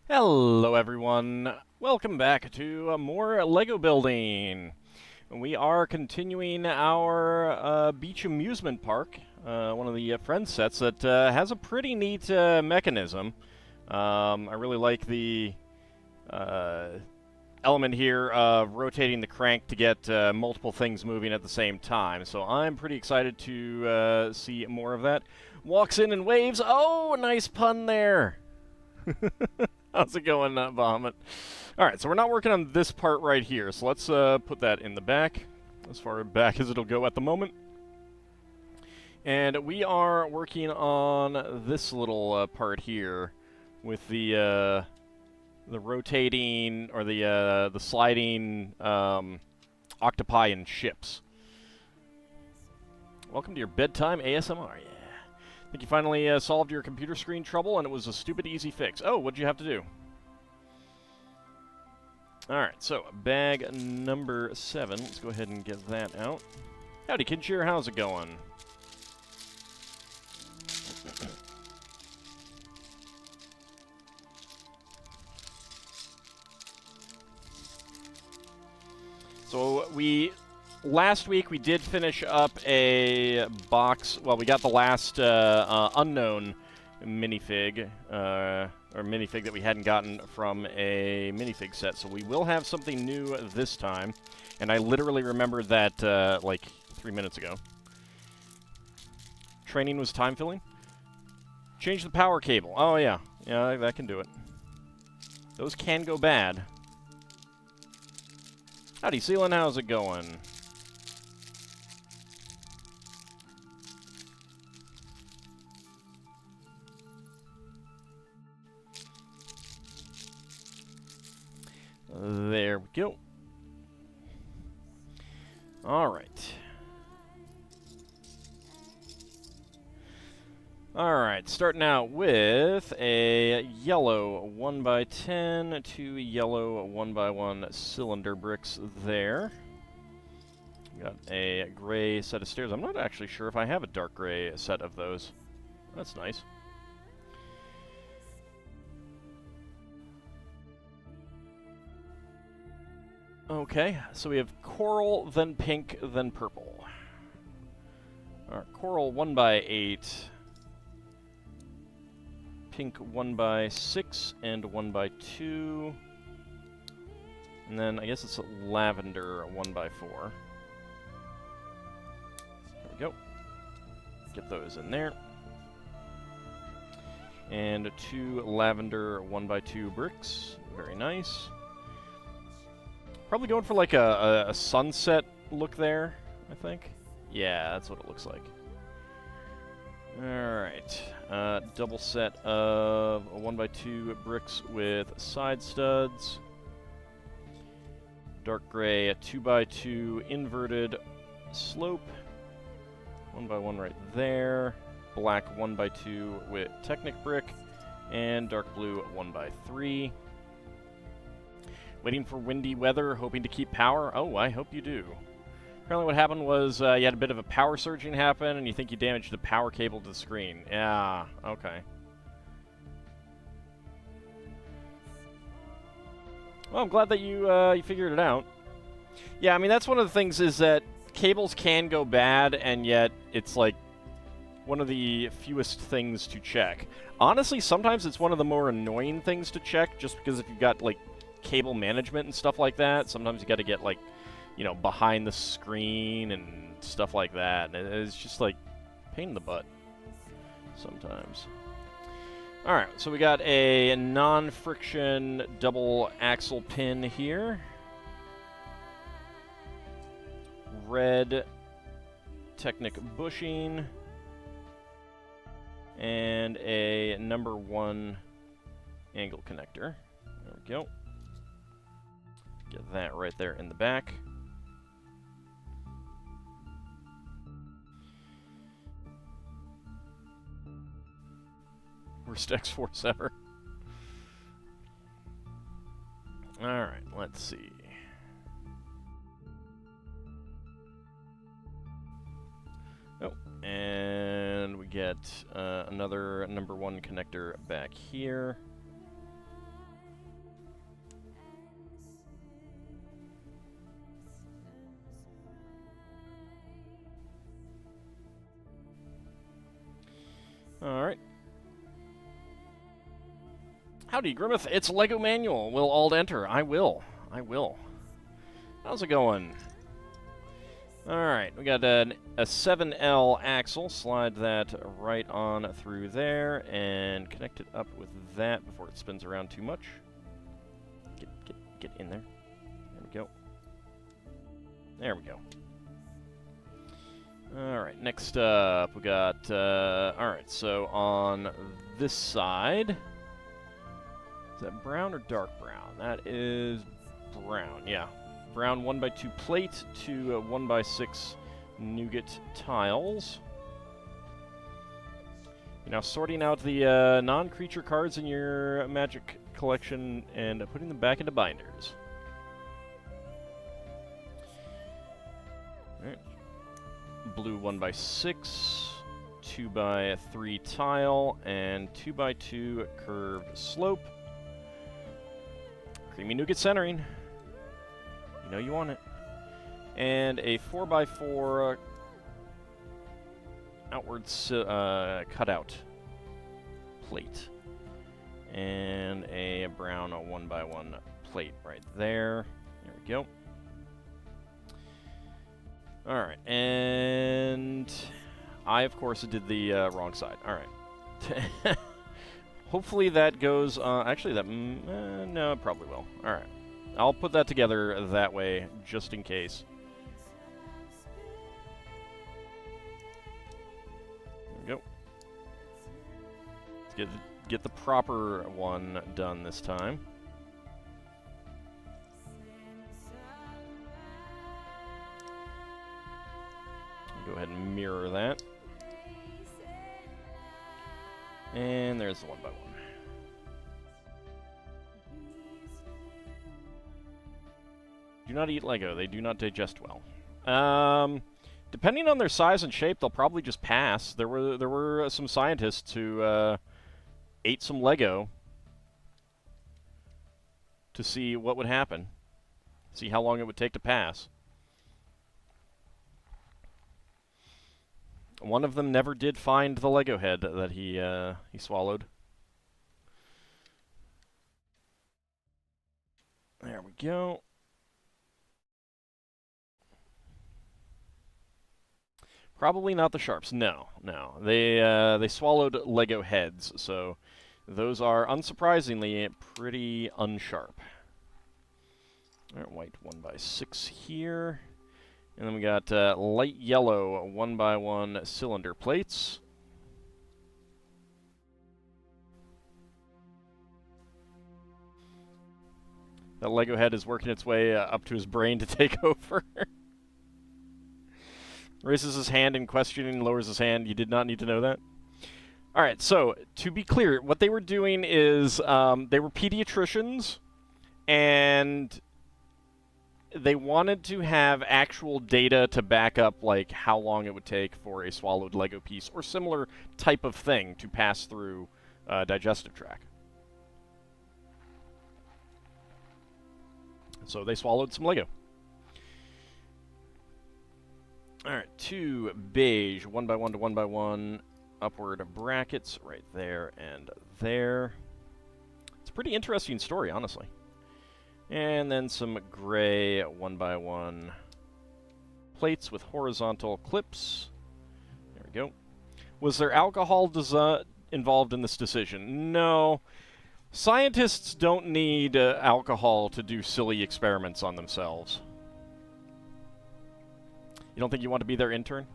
Hello everyone, welcome back to more Lego building. We are continuing our Beach Amusement Park, one of the friend sets that has a pretty neat mechanism. I really like the element here of rotating the crank to get multiple things moving at the same time, so I'm pretty excited to see more of that. Walks in and waves. Oh, nice pun there! How's it going, Bahamut? Alright, so we're not working on this part right here, so let's put that in the back, as far back as it'll go at the moment. And we are working on this little part here with the rotating, or the sliding octopi and ships. Welcome to your bedtime ASMR, yeah. I think you finally solved your computer screen trouble, and it was a stupid easy fix. Oh, what'd you have to do? Alright, so bag number 7. Let's go ahead and get that out. Howdy, Kinshir, how's it going? So last week we did finish up a box. Well, we got the last unknown minifig, or minifig that we hadn't gotten from a minifig set. So we will have something new this time. And I literally remembered that like 3 minutes ago. Training was time filling. Change the power cable. Oh yeah, yeah, that can do it. Those can go bad. Howdy, Sealan, how's it going? There we go. Alright. Alright, starting out with a yellow 1x10, 2 yellow 1x1 cylinder bricks there. Got a gray set of stairs. I'm not actually sure if I have a dark gray set of those. That's nice. Okay, so we have coral, then pink, then purple. Alright, coral 1x8. Pink 1x6 and 1x2. And then I guess it's lavender 1x4. There we go. Get those in there. And 2 lavender 1x2 bricks. Very nice. Probably going for like a sunset look there, I think. Yeah, that's what it looks like. Alright, double set of 1x2 bricks with side studs. Dark gray, a 2x2 inverted slope. 1x1 right there. Black 1x2 with Technic brick. And dark blue 1x3. Waiting for windy weather, hoping to keep power. Oh, I hope you do. Apparently what happened was you had a bit of a power surging happen, and you think you damaged the power cable to the screen. Yeah, okay. Well, I'm glad that you figured it out. Yeah, I mean, that's one of the things is that cables can go bad, and yet it's like one of the fewest things to check. Honestly, sometimes it's one of the more annoying things to check, just because if you've got, like, cable management and stuff like that, sometimes you got to get, like, you know, behind the screen and stuff like that. And it's just like pain in the butt sometimes. Alright, so we got a non-friction double axle pin here. Red Technic bushing. And a number 1 angle connector. There we go. Get that right there in the back. Worst X-Force ever. Alright, let's see. Oh, and we get another number 1 connector back here. Alright. Howdy, Grimmeth. It's Lego Manual. Will Ald enter? I will. I will. How's it going? Alright, we got a 7L axle. Slide that right on through there and connect it up with that before it spins around too much. Get in there. There we go. There we go. Alright, next up we got, alright, so on this side, is that brown or dark brown? That is brown, yeah. Brown 1x2 plate to 1x6 nougat tiles. You're now sorting out the non-creature cards in your Magic collection and putting them back into binders. Alright. Blue 1x6, 2x3 tile, and 2x2 curved slope. Creamy nougat centering. You know you want it. And a 4x4 outward cutout plate. And a brown 1x1 plate right there. There we go. Alright, and I, of course, did the wrong side. Alright. Hopefully that goes, actually that, no, it probably will. Alright. I'll put that together that way, just in case. There we go. Let's get the proper one done this time. Go ahead and mirror that. And there's the 1x1. Do not eat Lego. They do not digest well. Depending on their size and shape, they'll probably just pass. There were some scientists who ate some Lego to see what would happen. See how long it would take to pass. One of them never did find the Lego head that he swallowed. There we go. Probably not the sharps. No, no. They swallowed Lego heads, so those are unsurprisingly pretty unsharp. All right, white 1x6 here. And then we got light yellow 1x1 cylinder plates. That Lego head is working its way up to his brain to take over. Raises his hand in questioning, lowers his hand. You did not need to know that. All right, so to be clear, what they were doing is they were pediatricians, and they wanted to have actual data to back up, like, how long it would take for a swallowed Lego piece or similar type of thing to pass through digestive tract. So they swallowed some Lego. All right, 2 beige 1x1 to 1x1 upward brackets right there and there. It's a pretty interesting story, honestly. And then some gray 1x1 plates with horizontal clips. There we go. Was there alcohol involved in this decision? No. Scientists don't need alcohol to do silly experiments on themselves. You don't think you want to be their intern?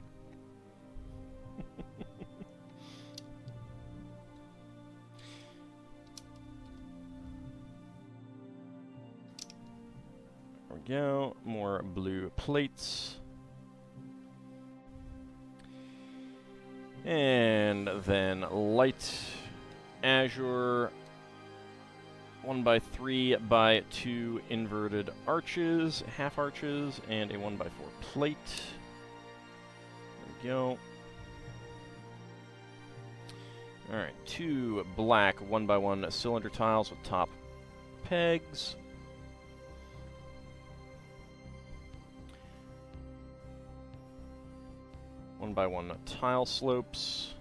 There we go. More blue plates. And then light azure 1x3x2 inverted arches, half arches, and a 1x4 plate. There we go. Alright, 2 black 1x1 cylinder tiles with top pegs. One by one tile slopes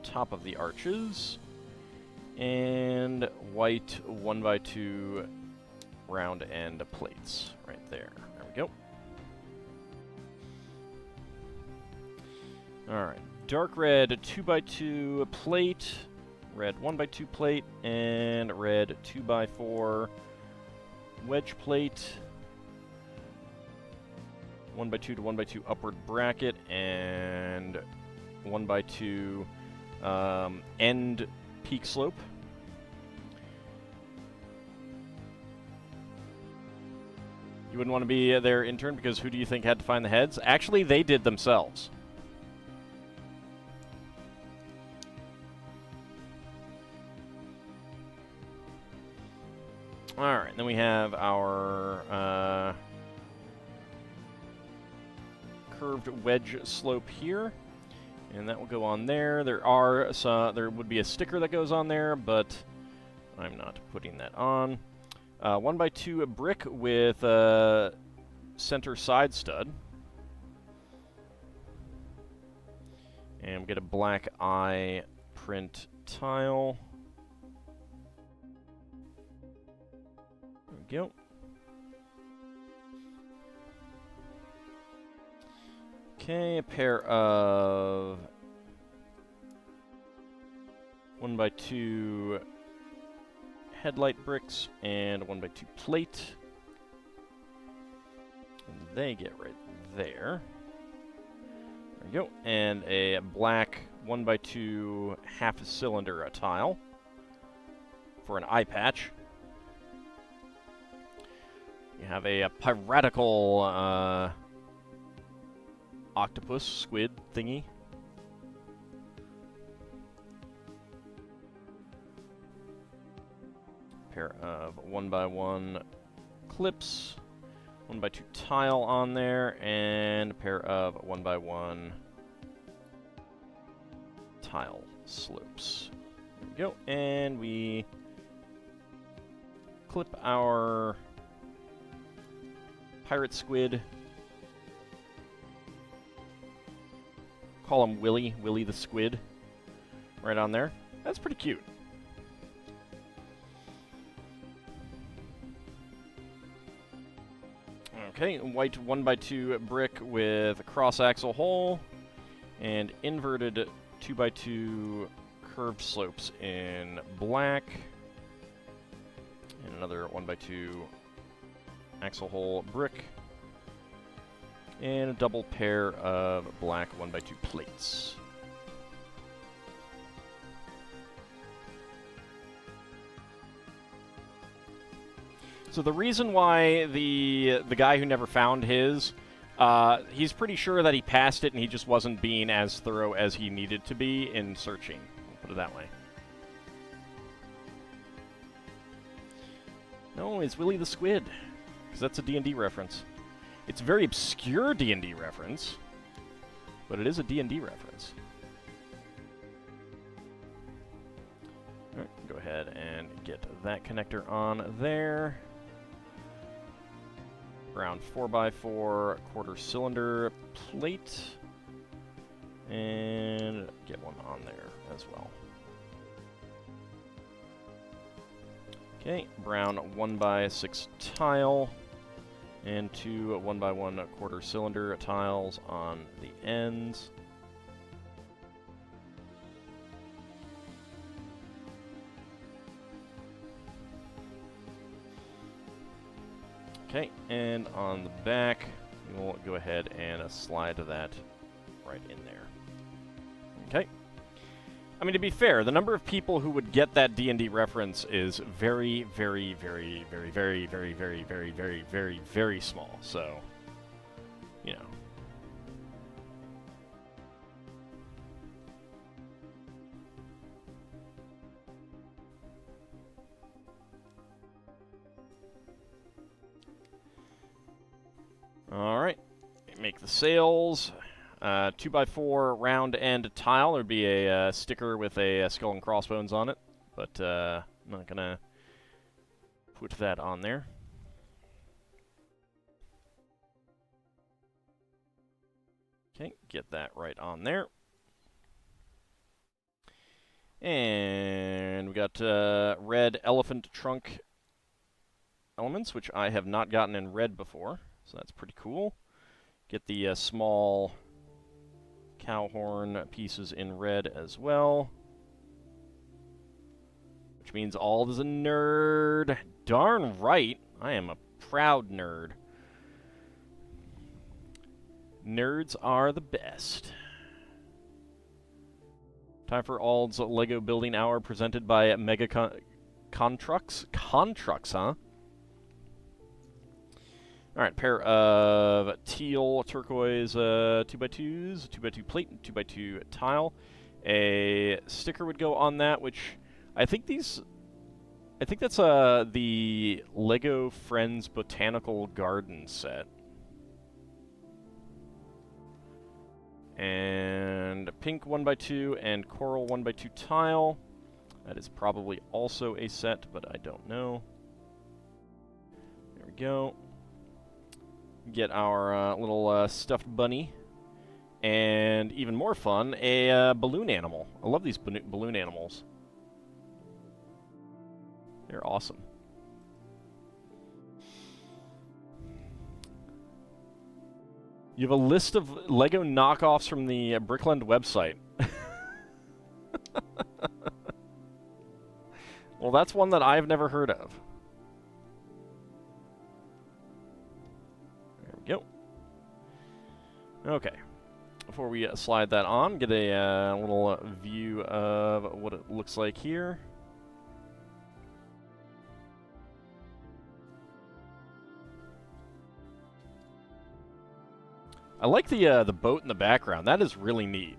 top of the arches. And white 1x2 round end plates right there. There we go. Alright, dark red 2x2 plate, red 1x2 plate, and red 2x4 wedge plate, 1x2 to 1x2 upward bracket, and 1x2 end peak slope. You wouldn't want to be their intern because who do you think had to find the heads? Actually, they did themselves. Alright, then we have our curved wedge slope here. And that will go on there. There would be a sticker that goes on there, but I'm not putting that on. 1x2 brick with a center side stud. And we get a black eye print tile. There we go. Okay, a pair of 1x2 headlight bricks and 1x2 plate. And they get right there. There we go. And a black 1x2 half cylinder tile for an eye patch. You have a piratical octopus, squid thingy. Pair of 1x1 clips, 1x2 tile on there, and a pair of 1x1 tile slopes. There we go. And we clip our pirate squid. Call him Willy the squid. Right on there. That's pretty cute. Okay, white 1x2 brick with a cross-axle hole and inverted 2x2 curved slopes in black. And another 1x2 axle hole brick. And a double pair of black 1x2 plates. So the reason why the guy who never found his, he's pretty sure that he passed it and he just wasn't being as thorough as he needed to be in searching. I'll put it that way. No, it's Willy the Squid, because that's a D&D reference. It's a very obscure D&D reference, but it is a D&D reference. Alright, go ahead and get that connector on there. Brown 4x4 quarter cylinder plate. And get one on there as well. Okay, brown 1x6 tile. And two 1x1 quarter cylinder tiles on the ends. Okay, and on the back, we'll go ahead and slide that right in there. Okay. I mean, to be fair, the number of people who would get that D&D reference is very, very, very, very, very, very, very, very, very, very, very small. So, you know. Alright, make the sails. 2x4 round end tile. There'd be a sticker with a skull and crossbones on it, but I'm not gonna put that on there. Okay, get that right on there. And we got red elephant trunk elements, which I have not gotten in red before, so that's pretty cool. Get the small cow horn pieces in red as well, which means Ald is a nerd. Darn right, I am a proud nerd. Nerds are the best. Time for Ald's Lego Building Hour presented by Mega Contrax. Contrax, huh? Alright, pair of teal turquoise 2x2s, 2x2 plate, and 2x2 tile. A sticker would go on that, which I think that's the Lego Friends Botanical Garden set. And pink 1x2 and coral 1x2 tile. That is probably also a set, but I don't know. There we go. Get our little stuffed bunny. And even more fun, a balloon animal. I love these balloon animals. They're awesome. You have a list of Lego knockoffs from the Brickland website. Well, that's one that I've never heard of. There we go. Okay. Before we slide that on, get a little view of what it looks like here. I like the boat in the background. That is really neat.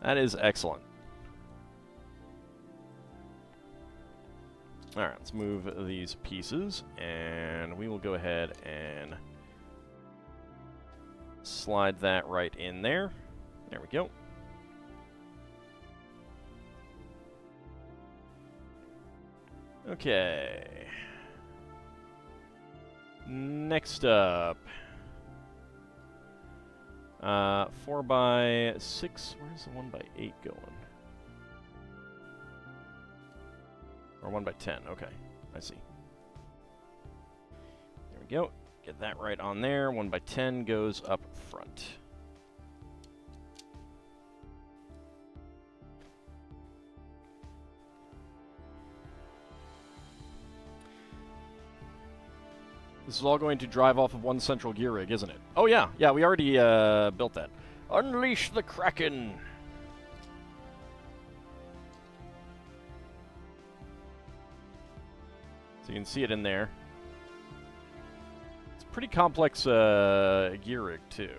That is excellent. Alright, let's move these pieces, and we will go ahead and slide that right in there. There we go. Okay. Next up. 4x6. Where's the 1x8 going? Or 1x10. Okay, I see. There we go. Get that right on there. 1x10 goes up front. This is all going to drive off of one central gear rig, isn't it? Oh, yeah. Yeah, we already built that. Unleash the Kraken! So you can see it in there. It's a pretty complex gear rig, too.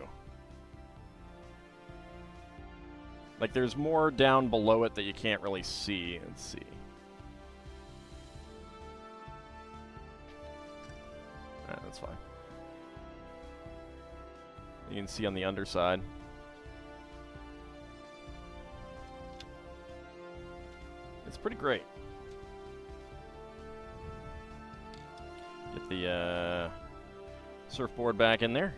Like, there's more down below it that you can't really see. Let's see. That's fine. You can see on the underside. It's pretty great. Get the surfboard back in there.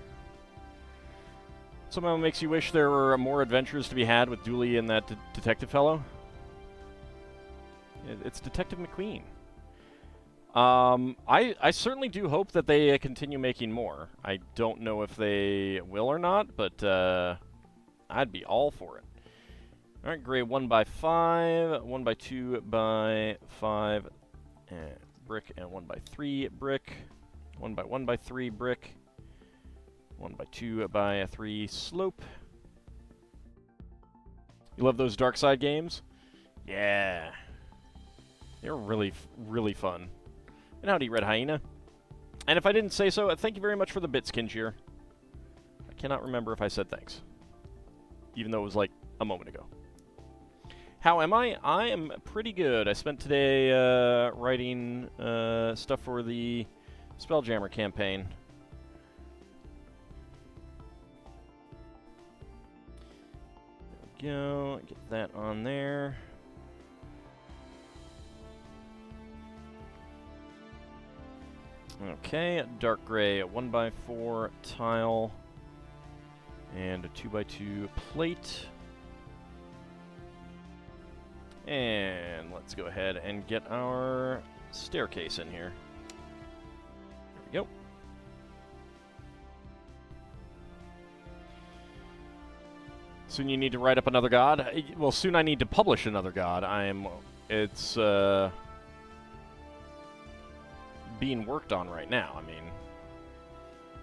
Somehow makes you wish there were more adventures to be had with Dooley and that detective fellow. It's Detective McQueen. I certainly do hope that they continue making more. I don't know if they will or not, but I'd be all for it. Alright, gray 1x5, 1x2x5 brick, and 1x3 brick, 1x1x3 brick, 1x2x3 slope. You love those Dark Side games? Yeah. They're really, really fun. And howdy, Red Hyena. And if I didn't say so, thank you very much for the bits, Kinchier. I cannot remember if I said thanks. Even though it was like a moment ago. How am I? I am pretty good. I spent today writing stuff for the Spelljammer campaign. There we go. Get that on there. Okay, dark gray 1x4 tile. And a 2x2 plate. And let's go ahead and get our staircase in here. There we go. Soon you need to write up another god? Well, soon I need to publish another god. It's being worked on right now. I mean,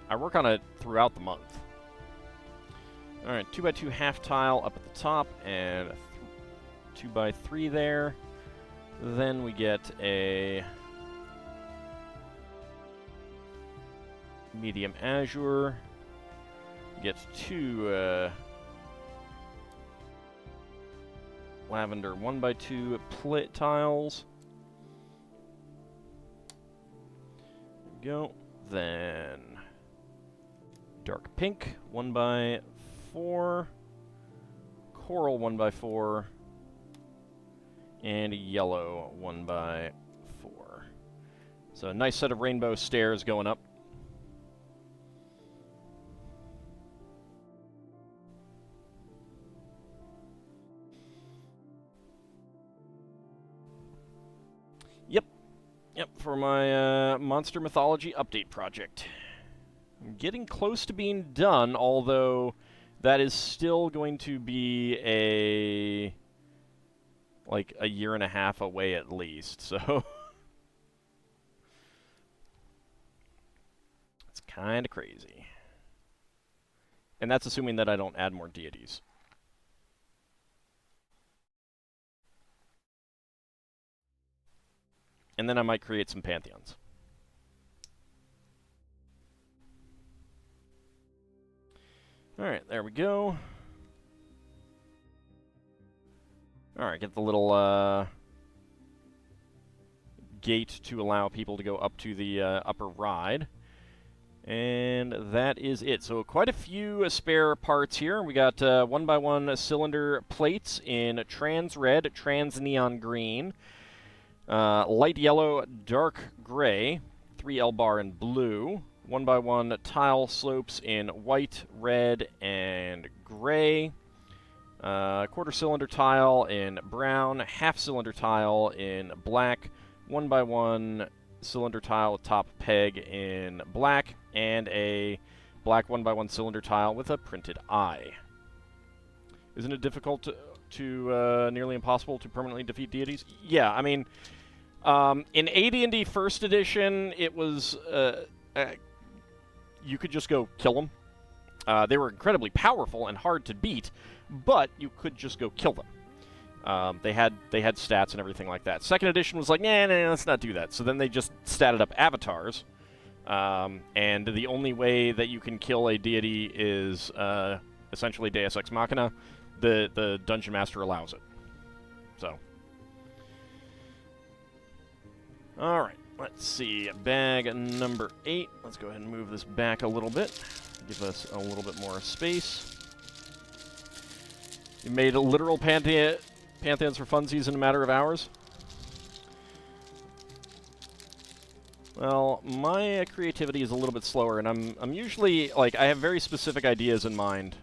I work on it throughout the month. Alright, 2x2 half tile up at the top, and a 2x3 there. Then we get a medium azure. Get two lavender 1x2 plate tiles. There we go. Then dark pink 1x4, coral 1x4, and a yellow 1x4. So a nice set of rainbow stairs going up. Yep, for my Monster Mythology update project. I'm getting close to being done, although that is still going to be like a year and a half away at least, so it's kind of crazy. And that's assuming that I don't add more deities. And then I might create some pantheons. Alright, there we go. Alright, get the little gate to allow people to go up to the upper ride. And that is it. So quite a few spare parts here. We got 1x1 cylinder plates in trans red, trans neon green, light yellow, dark gray, 3L bar in blue, 1x1 tile slopes in white, red, and gray, quarter cylinder tile in brown, half cylinder tile in black, 1x1 cylinder tile with top peg in black, and a black 1x1 cylinder tile with a printed eye. Isn't it difficult to nearly impossible to permanently defeat deities? Yeah, I mean, in AD&D First Edition, it was you could just go kill them. They were incredibly powerful and hard to beat, but you could just go kill them. They had stats and everything like that. Second edition was like, nah, let's not do that. So then they just statted up avatars, and the only way that you can kill a deity is essentially Deus Ex Machina. The Dungeon Master allows it. So, all right, let's see. Bag number 8. Let's go ahead and move this back a little bit. Give us a little bit more space. You made a literal pantheons for funsies in a matter of hours? Well, my creativity is a little bit slower, and I'm usually, like, I have very specific ideas in mind.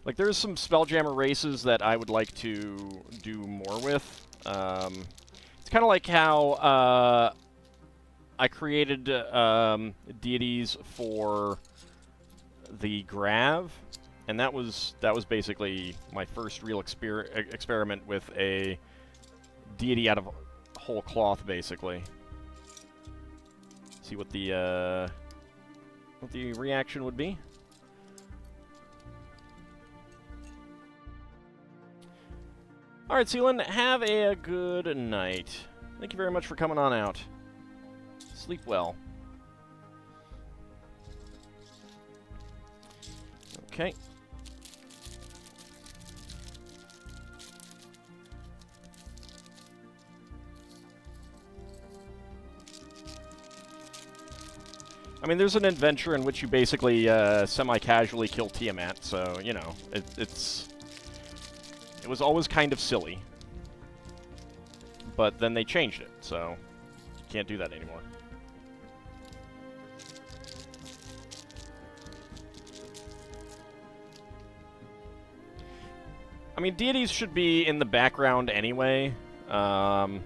Like, there's some Spelljammer races that I would like to do more with. It's kind of like how I created deities for the Grav, and that was basically my first real experiment with a deity out of whole cloth, basically. See what the reaction would be. All right, Seelan, have a good night. Thank you very much for coming on out. Sleep well. Okay. I mean, there's an adventure in which you basically semi-casually kill Tiamat, so, you know, it was always kind of silly. But then they changed it, so you can't do that anymore. I mean, deities should be in the background anyway. You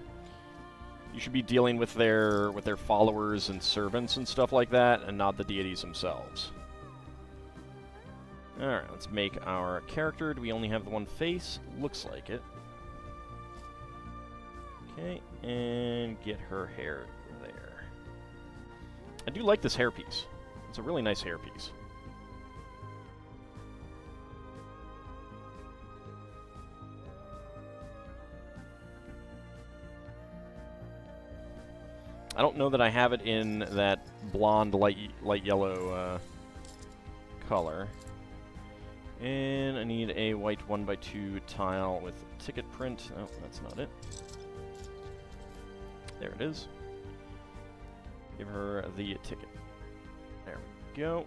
should be dealing with their followers and servants and stuff like that, and not the deities themselves. Alright, let's make our character. Do we only have the one face? Looks like it. Okay, and get her hair there. I do like this hairpiece. It's a really nice hairpiece. I don't know that I have it in that blonde, light yellow color. And I need a white 1x2 tile with ticket print. Oh, that's not it. There it is. Give her the ticket. There we go.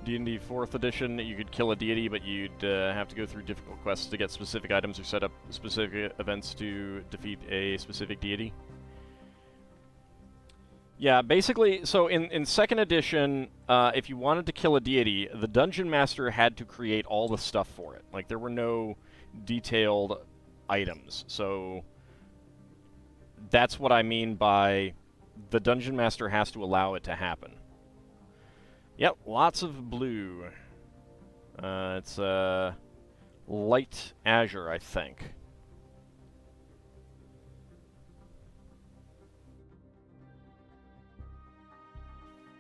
D&D 4th edition, you could kill a deity, but you'd have to go through difficult quests to get specific items or set up specific events to defeat a specific deity. Yeah, basically, so in 2nd edition, if you wanted to kill a deity, the Dungeon Master had to create all the stuff for it. Like, there were no detailed items. So that's what I mean by the Dungeon Master has to allow it to happen. Yep, lots of blue. It's light azure, I think.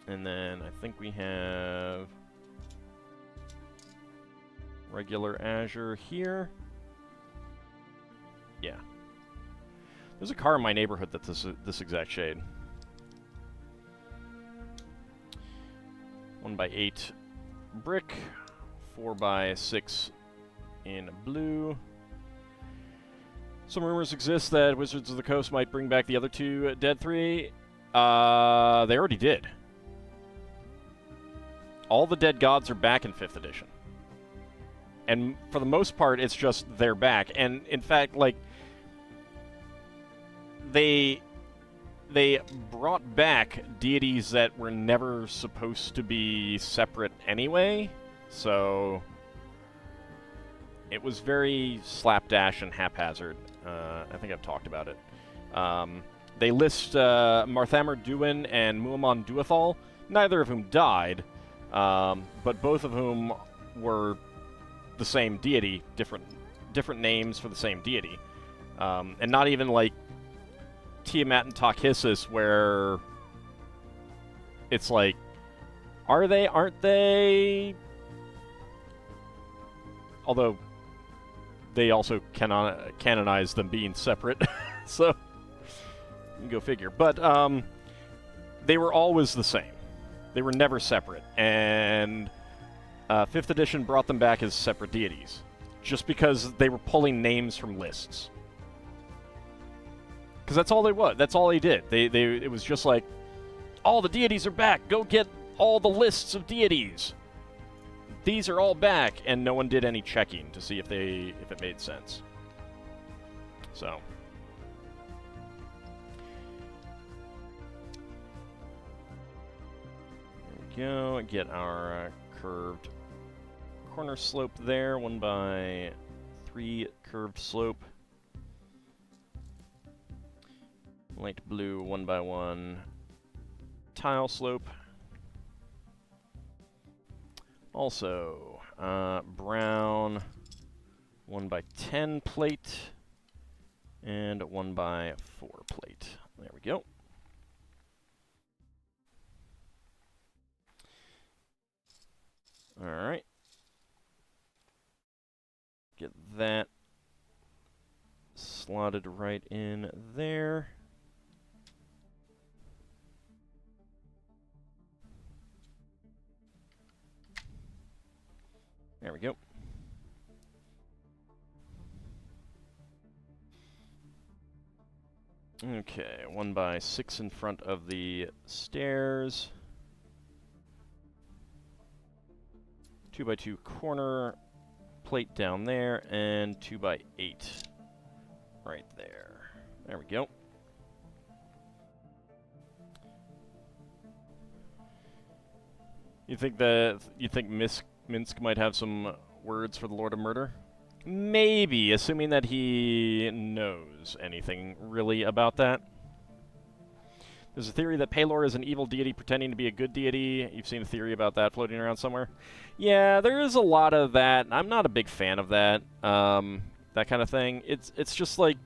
And then I think we have regular azure here. Yeah. There's a car in my neighborhood that's this exact shade. 1x8 brick, 4x6 in blue. Some rumors exist that Wizards of the Coast might bring back the other two Dead 3. They already did. All the dead gods are back in 5th edition. And for the most part, it's just they're back. And in fact, like, they brought back deities that were never supposed to be separate anyway. So it was very slapdash and haphazard. I think I've talked about it. They list Marthammer Duin and Muamon Duathal, neither of whom died, but both of whom were the same deity, different names for the same deity. And not even like Tiamat and Takhissis, where it's like, are they, aren't they? Although they also canonize them being separate, so you can go figure. But they were always the same. They were never separate, and 5th edition brought them back as separate deities, just because they were pulling names from lists. Because that's all they was. That's all they did. It was just like, all the deities are back. Go get all the lists of deities. These are all back, and no one did any checking to see if it made sense. So there we go. Get our curved corner slope there. 1x3 curved slope. Light blue 1x1 tile slope. Also, brown 1x10 plate and 1x4 plate. There we go. All right. Get that slotted right in there. There we go. Okay, 1x6 in front of the stairs. 2x2 corner plate down there, and 2x8 right there. There we go. You think Minsk might have some words for the Lord of Murder? Maybe, assuming that he knows anything really about that. There's a theory that Pelor is an evil deity pretending to be a good deity. You've seen a theory about that floating around somewhere? Yeah, there is a lot of that. I'm not a big fan of that. That kind of thing. It's just like...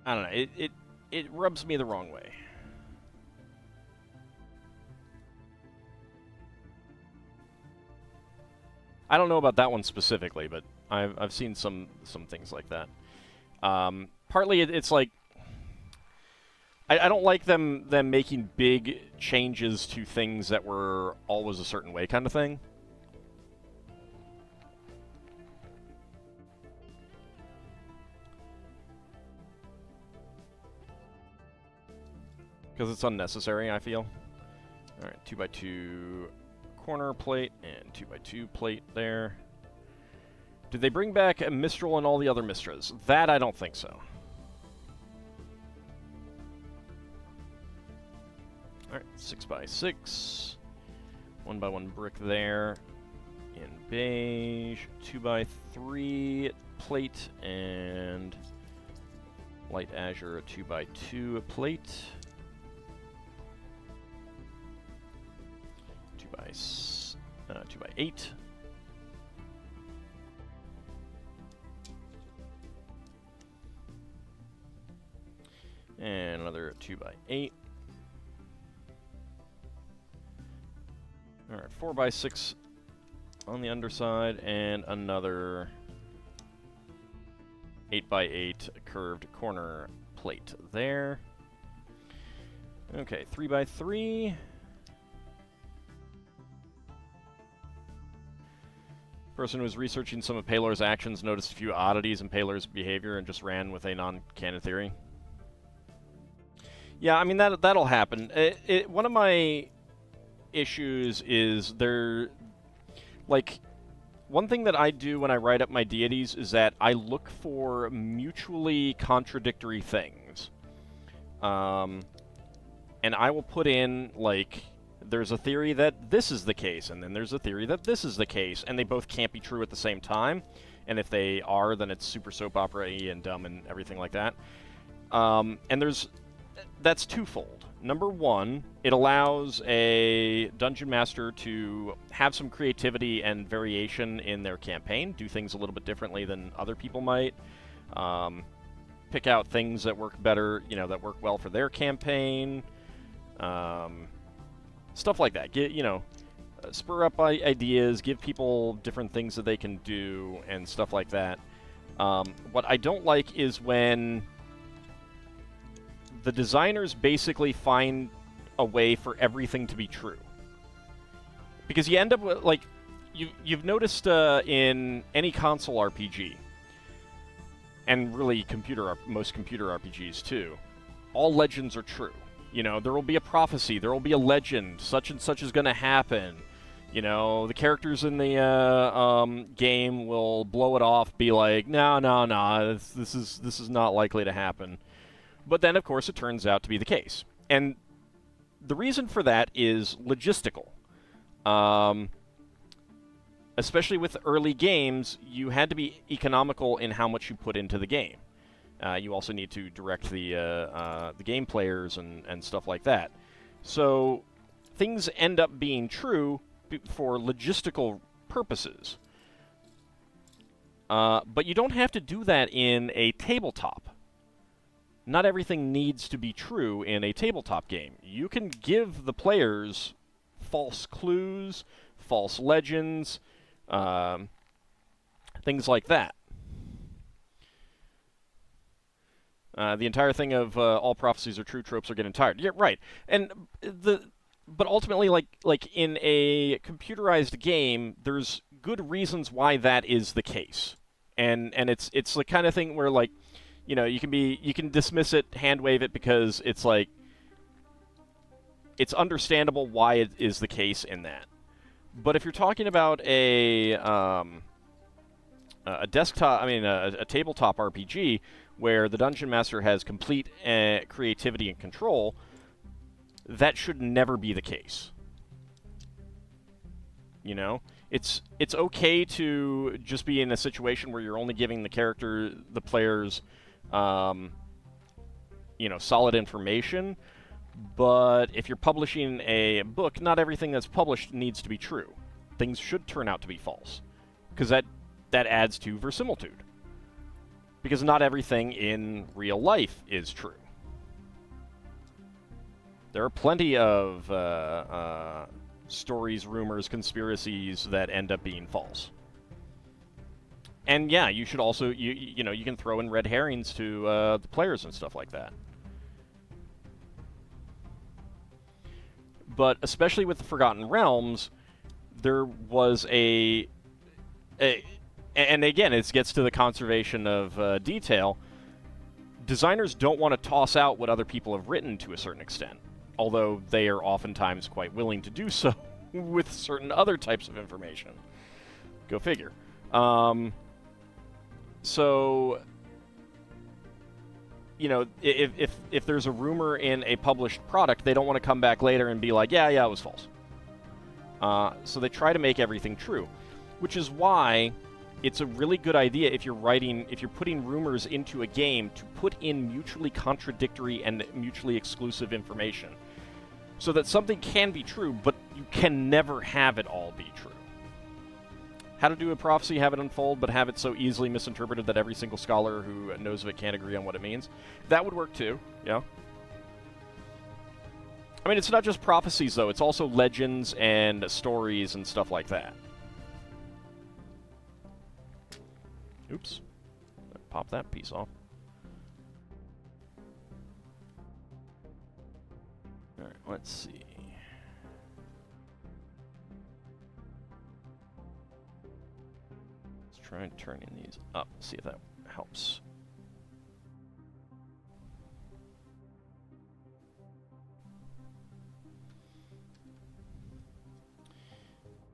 I don't know. It rubs me the wrong way. I don't know about that one specifically, but I've seen some things like that. Partly it's like I don't like them making big changes to things that were always a certain way kind of thing. Because it's unnecessary, I feel. Alright, 2x2 corner plate and 2x2 plate there. Did they bring back a Mistral and all the other Mistras? That I don't think so. Alright, 6x6. 1x1 brick there. In beige. 2x3 plate and light azure 2x2 plate. 2x8. And another 2x8. Alright, 4x6 on the underside, and another 8x8 curved corner plate there. Okay, 3x3. Person who was researching some of Pelor's actions noticed a few oddities in Pelor's behavior and just ran with a non-canon theory. Yeah, I mean, that'll happen. One of my issues is one thing that I do when I write up my deities is that I look for mutually contradictory things. And I will put in, like, there's a theory that this is the case, and then there's a theory that this is the case, and they both can't be true at the same time. And if they are, then it's super soap opera-y and dumb and everything like that. And that's twofold. Number one, it allows a dungeon master to have some creativity and variation in their campaign, do things a little bit differently than other people might, pick out things that work better, that work well for their campaign, stuff like that. Spur up ideas, give people different things that they can do, and stuff like that. What I don't like is when the designers basically find a way for everything to be true. Because you end up with, like, you've noticed in any console RPG, and really most computer RPGs too, all legends are true. There will be a prophecy, there will be a legend, such and such is going to happen. The characters in the game will blow it off, be like, no, this is not likely to happen. But then, of course, it turns out to be the case. And the reason for that is logistical. Especially with early games, you had to be economical in how much you put into the game. You also need to direct the game players and stuff like that. So things end up being true for logistical purposes. But you don't have to do that in a tabletop. Not everything needs to be true in a tabletop game. You can give the players false clues, false legends, things like that. The entire thing of all prophecies are true, tropes are getting tired. Yeah, right. But ultimately, like in a computerized game, there's good reasons why that is the case, and it's the kind of thing where, like, you can dismiss it, hand wave it, because it's like it's understandable why it is the case in that. But if you're talking about a tabletop RPG where the Dungeon Master has complete creativity and control, that should never be the case. You know? It's okay to just be in a situation where you're only giving the players, you know, solid information, but if you're publishing a book, not everything that's published needs to be true. Things should turn out to be false, because that adds to verisimilitude. Because not everything in real life is true. There are plenty of stories, rumors, conspiracies that end up being false. And yeah, you should also, you know, you can throw in red herrings to the players and stuff like that. But especially with the Forgotten Realms, there was and again, it gets to the conservation of detail. Designers don't want to toss out what other people have written to a certain extent, although they are oftentimes quite willing to do so with certain other types of information. Go figure. So, you know, if there's a rumor in a published product, they don't want to come back later and be like, yeah, it was false. So they try to make everything true, which is why it's a really good idea if you're putting rumors into a game to put in mutually contradictory and mutually exclusive information, so that something can be true, but you can never have it all be true. How to do a prophecy, have it unfold, but have it so easily misinterpreted that every single scholar who knows of it can't agree on what it means. That would work too, yeah. I mean, it's not just prophecies, though. It's also legends and stories and stuff like that. Oops. Pop that piece off. Alright, let's see. Let's try and turn these up, see if that helps.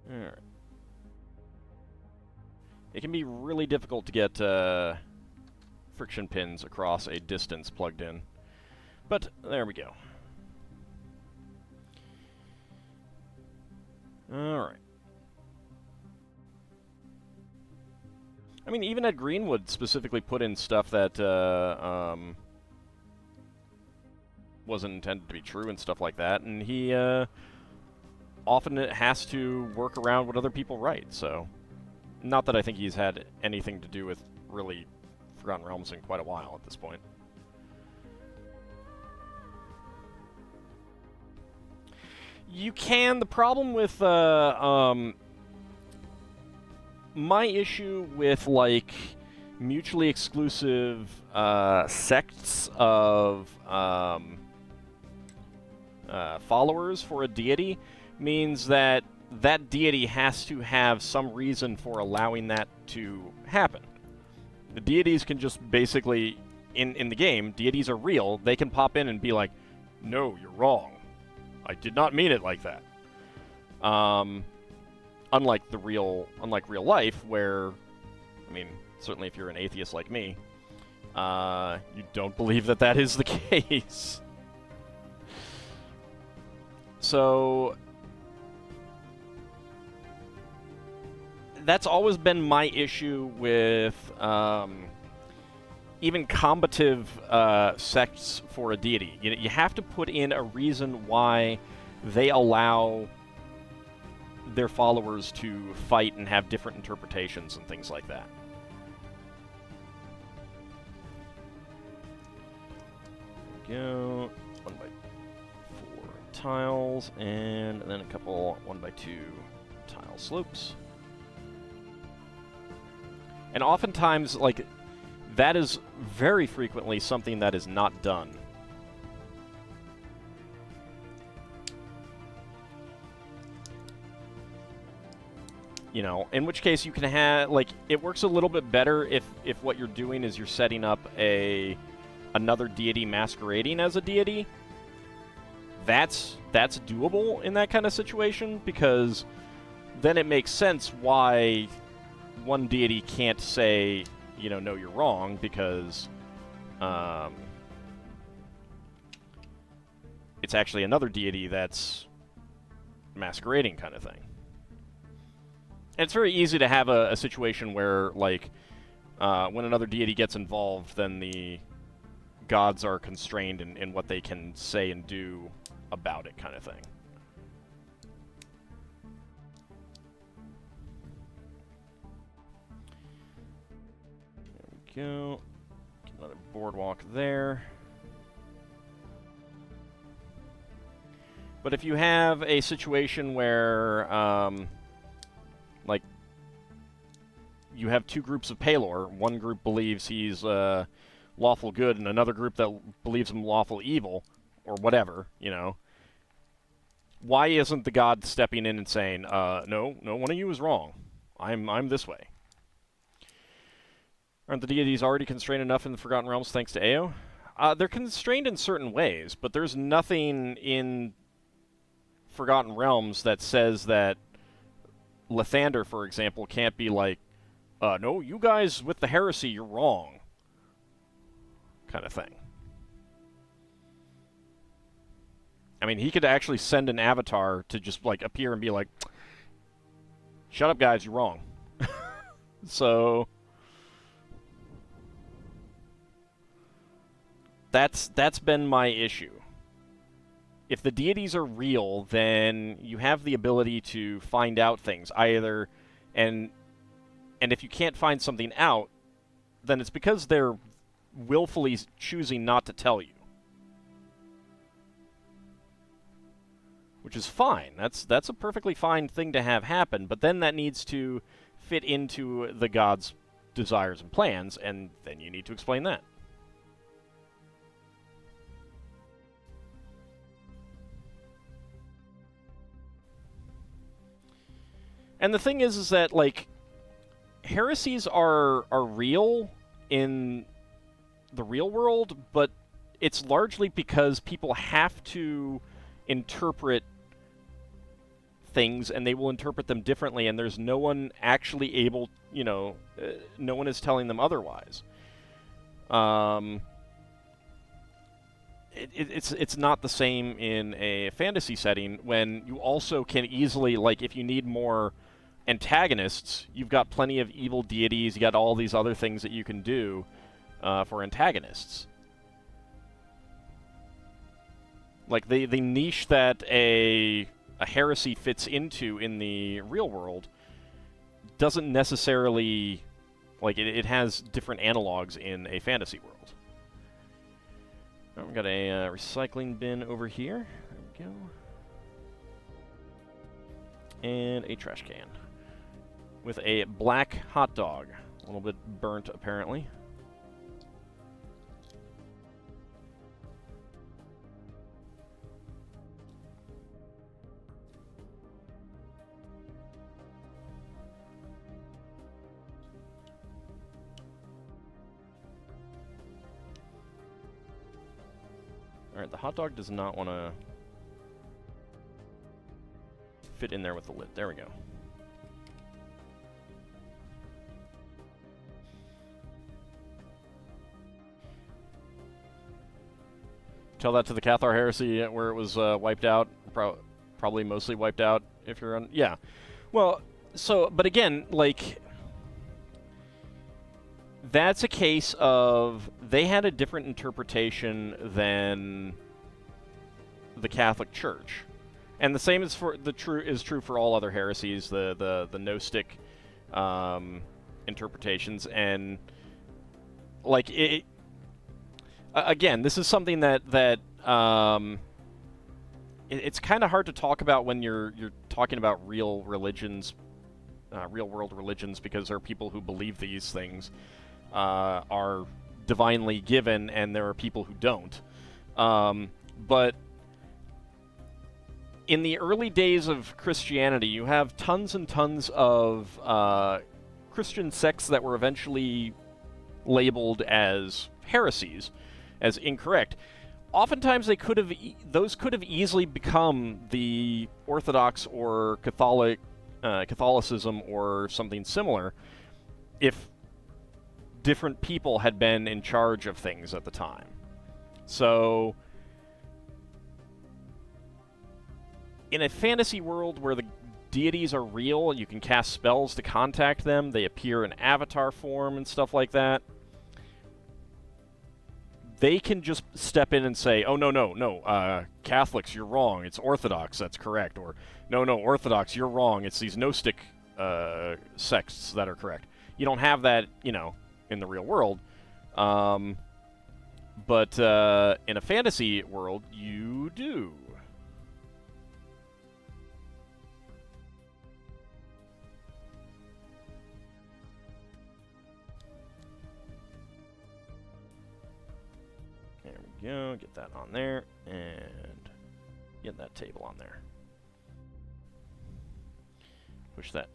Alright. It can be really difficult to get friction pins across a distance plugged in. But there we go. Alright. I mean, even Ed Greenwood specifically put in stuff that wasn't intended to be true and stuff like that, and he often has to work around what other people write, so... Not that I think he's had anything to do with really Forgotten Realms in quite a while at this point. You can. The problem with my issue with like mutually exclusive sects of followers for a deity means that that deity has to have some reason for allowing that to happen. The deities can just basically, in the game, deities are real. They can pop in and be like, no, you're wrong. I did not mean it like that. Unlike real life, where, I mean, certainly if you're an atheist like me, you don't believe that that is the case. So... That's always been my issue with even combative sects for a deity. You have to put in a reason why they allow their followers to fight and have different interpretations and things like that. There we go. 1x4 tiles, and then a couple 1x2 tile slopes. And oftentimes, like, that is very frequently something that is not done. You know, in which case you can have, like, it works a little bit better if what you're doing is you're setting up another deity masquerading as a deity. That's doable in that kind of situation, because then it makes sense why one deity can't say, you know, no, you're wrong, because it's actually another deity that's masquerading kind of thing. And it's very easy to have a situation where, like, when another deity gets involved, then the gods are constrained in what they can say and do about it kind of thing. There we go. Another boardwalk there. But if you have a situation where, like, you have two groups of Palor, one group believes he's lawful good, and another group that believes him lawful evil, or whatever, you know, why isn't the god stepping in and saying, no, one of you is wrong. I'm this way. Aren't the deities already constrained enough in the Forgotten Realms thanks to Ao? They're constrained in certain ways, but there's nothing in Forgotten Realms that says that Lathander, for example, can't be like, no, you guys with the heresy, you're wrong. Kind of thing. I mean, he could actually send an avatar to just, like, appear and be like, shut up, guys, you're wrong. So that's been my issue. If the deities are real, then you have the ability to find out things, either, and if you can't find something out, then it's because they're willfully choosing not to tell you. Which is fine. That's a perfectly fine thing to have happen, but then that needs to fit into the god's desires and plans, and then you need to explain that. And the thing is that, like, heresies are real in the real world, but it's largely because people have to interpret things, and they will interpret them differently, and there's no one actually able, you know, no one is telling them otherwise. It's not the same in a fantasy setting when you also can easily, like, if you need more antagonists, you've got plenty of evil deities, you got all these other things that you can do for antagonists. Like, the niche that a heresy fits into in the real world doesn't necessarily, like, it has different analogs in a fantasy world. We've got a recycling bin over here. There we go. And a trash can. With a black hot dog. A little bit burnt, apparently. Alright, the hot dog does not want to fit in there with the lid. There we go. Tell that to the Cathar heresy where it was wiped out. Probably mostly wiped out if you're on... Yeah. Well, so, but again, like... That's a case of they had a different interpretation than the Catholic Church, and the same is true for all other heresies, the Gnostic interpretations, and like it. Again, this is something that it's kind of hard to talk about when you're talking about real religions, real world religions, because there are people who believe these things are divinely given, and there are people who don't. But in the early days of Christianity, you have tons and tons of Christian sects that were eventually labeled as heresies, as incorrect. Oftentimes, those could have easily become the Orthodox or Catholicism or something similar if different people had been in charge of things at the time. So, in a fantasy world where the deities are real, you can cast spells to contact them, they appear in avatar form and stuff like that, they can just step in and say, oh, no, Catholics, you're wrong, it's Orthodox, that's correct, or no, Orthodox, you're wrong, it's these Gnostic sects that are correct. You don't have that, you know, in the real world, but in a fantasy world, you do. Go, get that on there, and get that table on there. Push that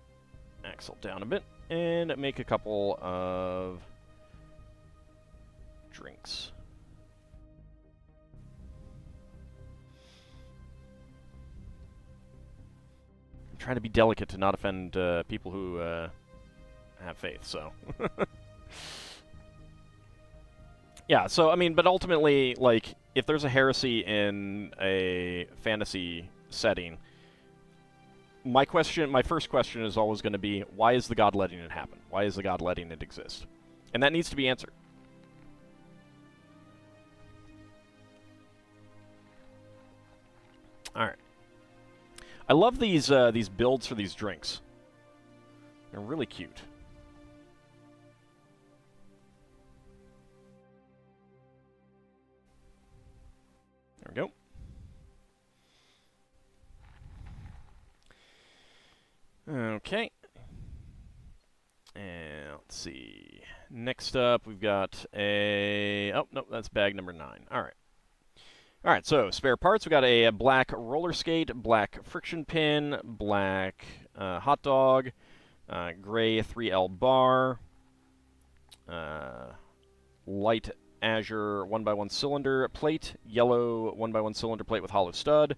axle down a bit, and make a couple of drinks. I'm trying to be delicate to not offend people who have faith, so... Yeah, so, I mean, but ultimately, like, if there's a heresy in a fantasy setting, my first question is always going to be, why is the god letting it happen? Why is the god letting it exist? And that needs to be answered. Alright. I love these builds for these drinks. They're really cute. There we go. Okay. And let's see. Next up, we've got a... Oh, no, that's bag number 9. All right. All right, so spare parts. We've got a black roller skate, black friction pin, black hot dog, gray 3L bar, light azure 1x1 cylinder plate, yellow 1x1 cylinder plate with hollow stud,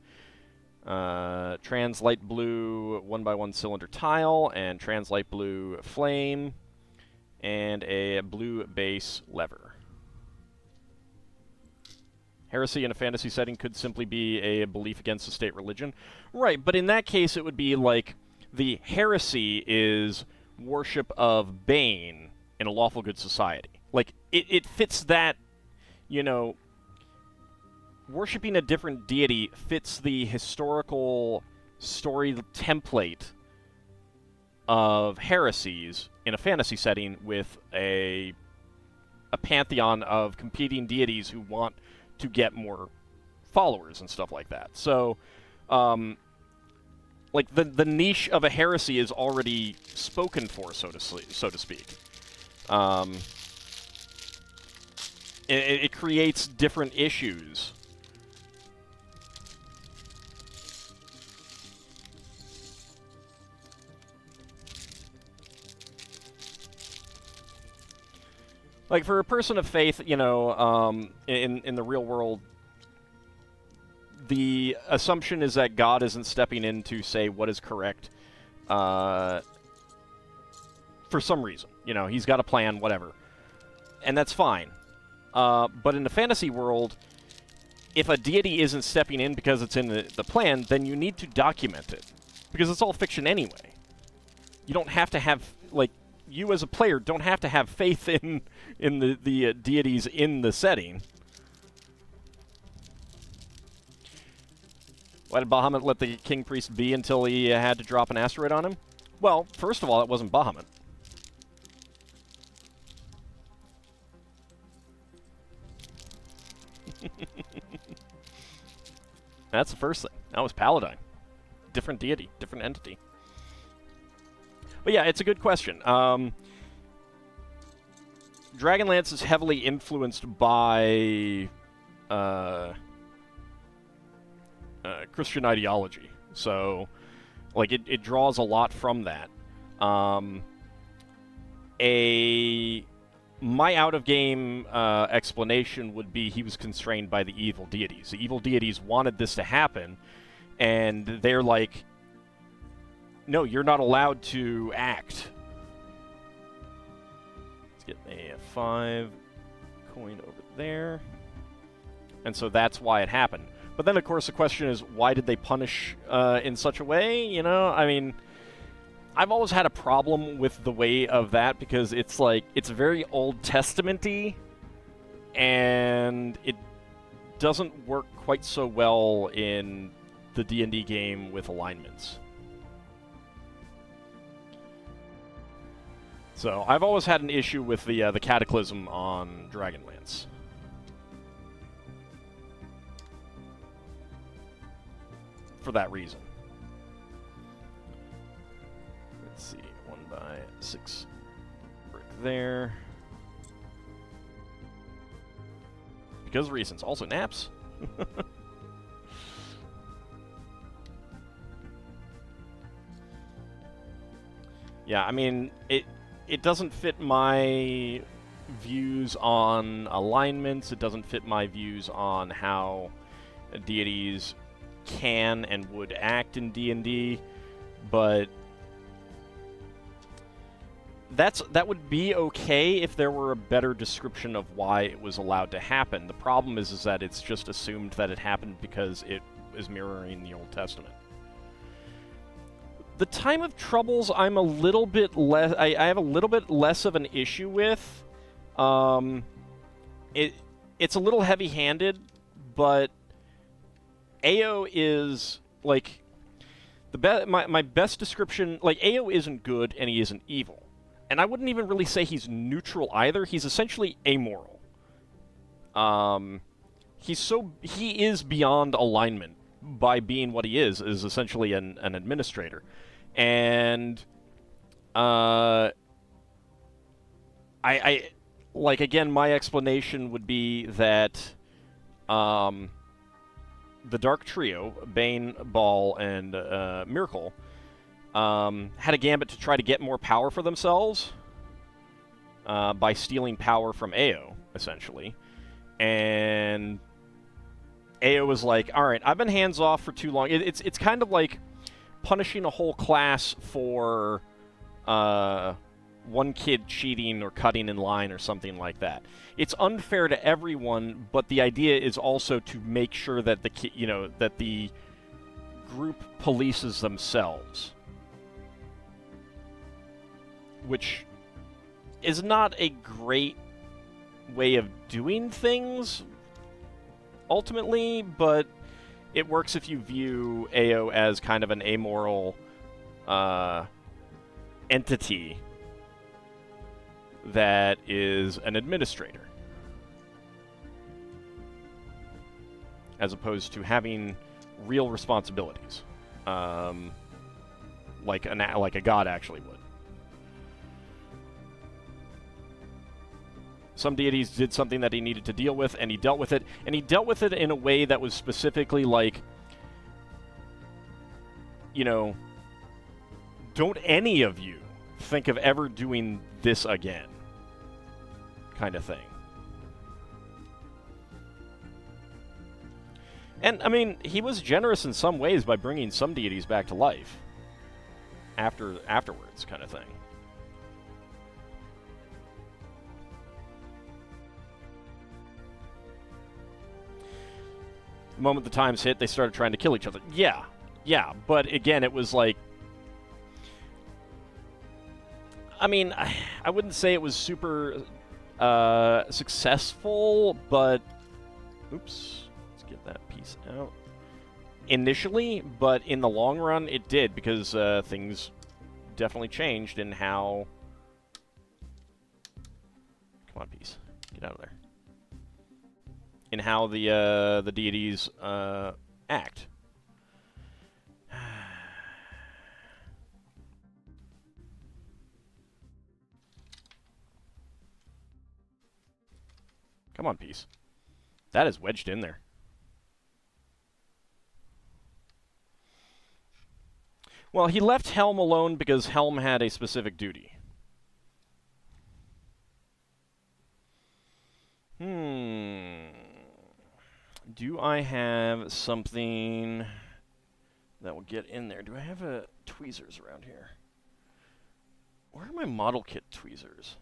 trans light blue 1x1 cylinder tile, and trans light blue flame, and a blue base lever. Heresy in a fantasy setting could simply be a belief against the state religion. Right, but in that case it would be like the heresy is worship of Bane in a lawful good society. Like, it fits that, you know, worshipping a different deity fits the historical story template of heresies in a fantasy setting with a pantheon of competing deities who want to get more followers and stuff like that. So, like, the niche of a heresy is already spoken for, so to speak. It creates different issues. Like, for a person of faith, you know, in the real world, the assumption is that God isn't stepping in to say what is correct for some reason. You know, he's got a plan, whatever. And that's fine. But in the fantasy world, if a deity isn't stepping in because it's in the plan, then you need to document it. Because it's all fiction anyway. You don't have to have, like, you as a player don't have to have faith in the deities in the setting. Why did Bahamut let the King Priest be until he had to drop an asteroid on him? Well, first of all, it wasn't Bahamut. That's the first thing. That was Paladine. Different deity, different entity. But yeah, it's a good question. Dragonlance is heavily influenced by Christian ideology. So, like, it draws a lot from that. My out-of-game explanation would be he was constrained by the evil deities. The evil deities wanted this to happen, and they're like, no, you're not allowed to act. Let's Get a 5 coin over there. And so that's why it happened. But then, of course, the question is, why did they punish in such a way? You know, I mean, I've always had a problem with the way of that because it's like, it's very Old Testament-y, and it doesn't work quite so well in the D&D game with alignments. So I've always had an issue with the Cataclysm on Dragonlance. For that reason. Let's see, 1x6 brick there. Because of reasons. Also naps. Yeah, I mean, it doesn't fit my views on alignments. It doesn't fit my views on how deities can and would act in D&D, but that would be okay if there were a better description of why it was allowed to happen. The problem is that it's just assumed that it happened because it is mirroring the Old Testament. The Time of Troubles, I'm a little bit less. I have a little bit less of an issue with. It's a little heavy-handed, but AO is like my best description. Like, AO isn't good and he isn't evil, and I wouldn't even really say he's neutral either. He's essentially amoral. He is beyond alignment by being what he is essentially an administrator. And I like, again, my explanation would be that the Dark Trio, Bane, Ball, and Miracle, had a gambit to try to get more power for themselves by stealing power from AO, essentially. And AO was like, all right, I've been hands-off for too long. It's kind of like punishing a whole class for one kid cheating or cutting in line or something like that. It's unfair to everyone, but the idea is also to make sure that that the group polices themselves, which is not a great way of doing things ultimately, but it works if you view AO as kind of an amoral entity that is an administrator, as opposed to having real responsibilities, like a god actually would. Some deities did something that he needed to deal with, and he dealt with it. And he dealt with it in a way that was specifically like, don't any of you think of ever doing this again, kind of thing. And, I mean, he was generous in some ways by bringing some deities back to life afterwards, kind of thing. The moment the times hit, they started trying to kill each other. Yeah, but again, it was like, I mean, I wouldn't say it was super successful, but oops, let's get that piece out. Initially, but in the long run, it did, because things definitely changed in how. Come on, piece, get out of there. In how the deities act. Come on, piece. That is wedged in there. Well, he left Helm alone because Helm had a specific duty. Do I have something that will get in there? Do I have tweezers around here? Where are my model kit tweezers?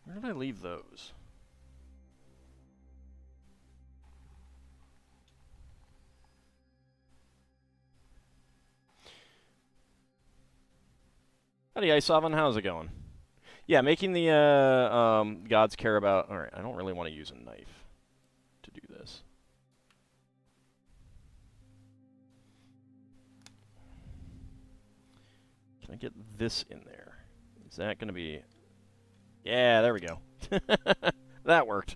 Where did I leave those? Howdy, Isovan. How's it going? Yeah, making the gods care about... Alright, I don't really want to use a knife to do this. Can I get this in there? Is that going to be... Yeah, there we go. That worked.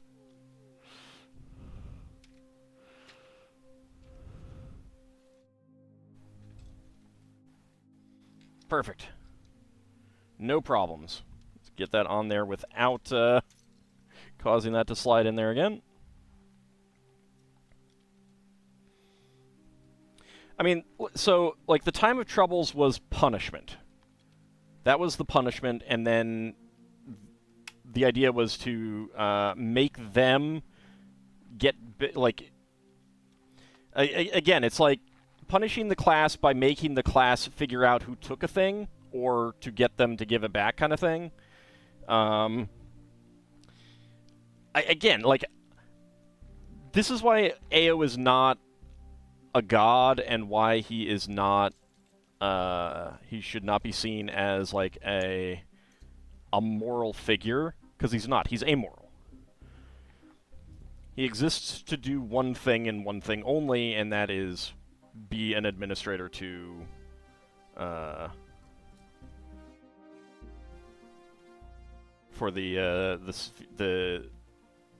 Perfect. No problems. Let's get that on there without causing that to slide in there again. I mean, so, like, the time of troubles was punishment. That was the punishment, and then the idea was to make them get, like... Again, it's like punishing the class by making the class figure out who took a thing, or to get them to give it back kind of thing. Again, like, this is why Ao is not a god, and why he is not, he should not be seen as, like, a moral figure, because he's not. He's amoral. He exists to do one thing and one thing only, and that is be an administrator to, for the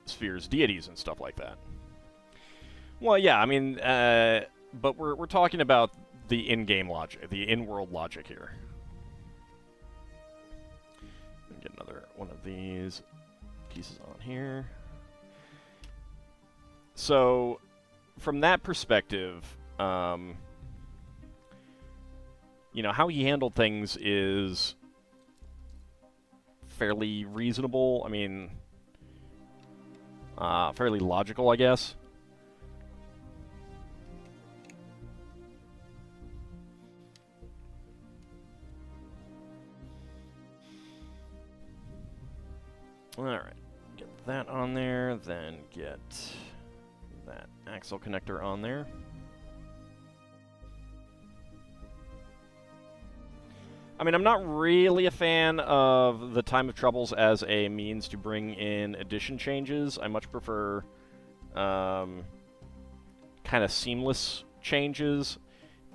sphere's deities and stuff like that. Well, yeah, I mean, but we're talking about the in-game logic, the in-world logic here. Get another one of these pieces on here. So, from that perspective, you know, how he handled things is fairly reasonable. I mean, fairly logical, I guess. Alright, get that on there, then get that axle connector on there. I mean, I'm not really a fan of the Time of Troubles as a means to bring in addition changes. I much prefer kind of seamless changes,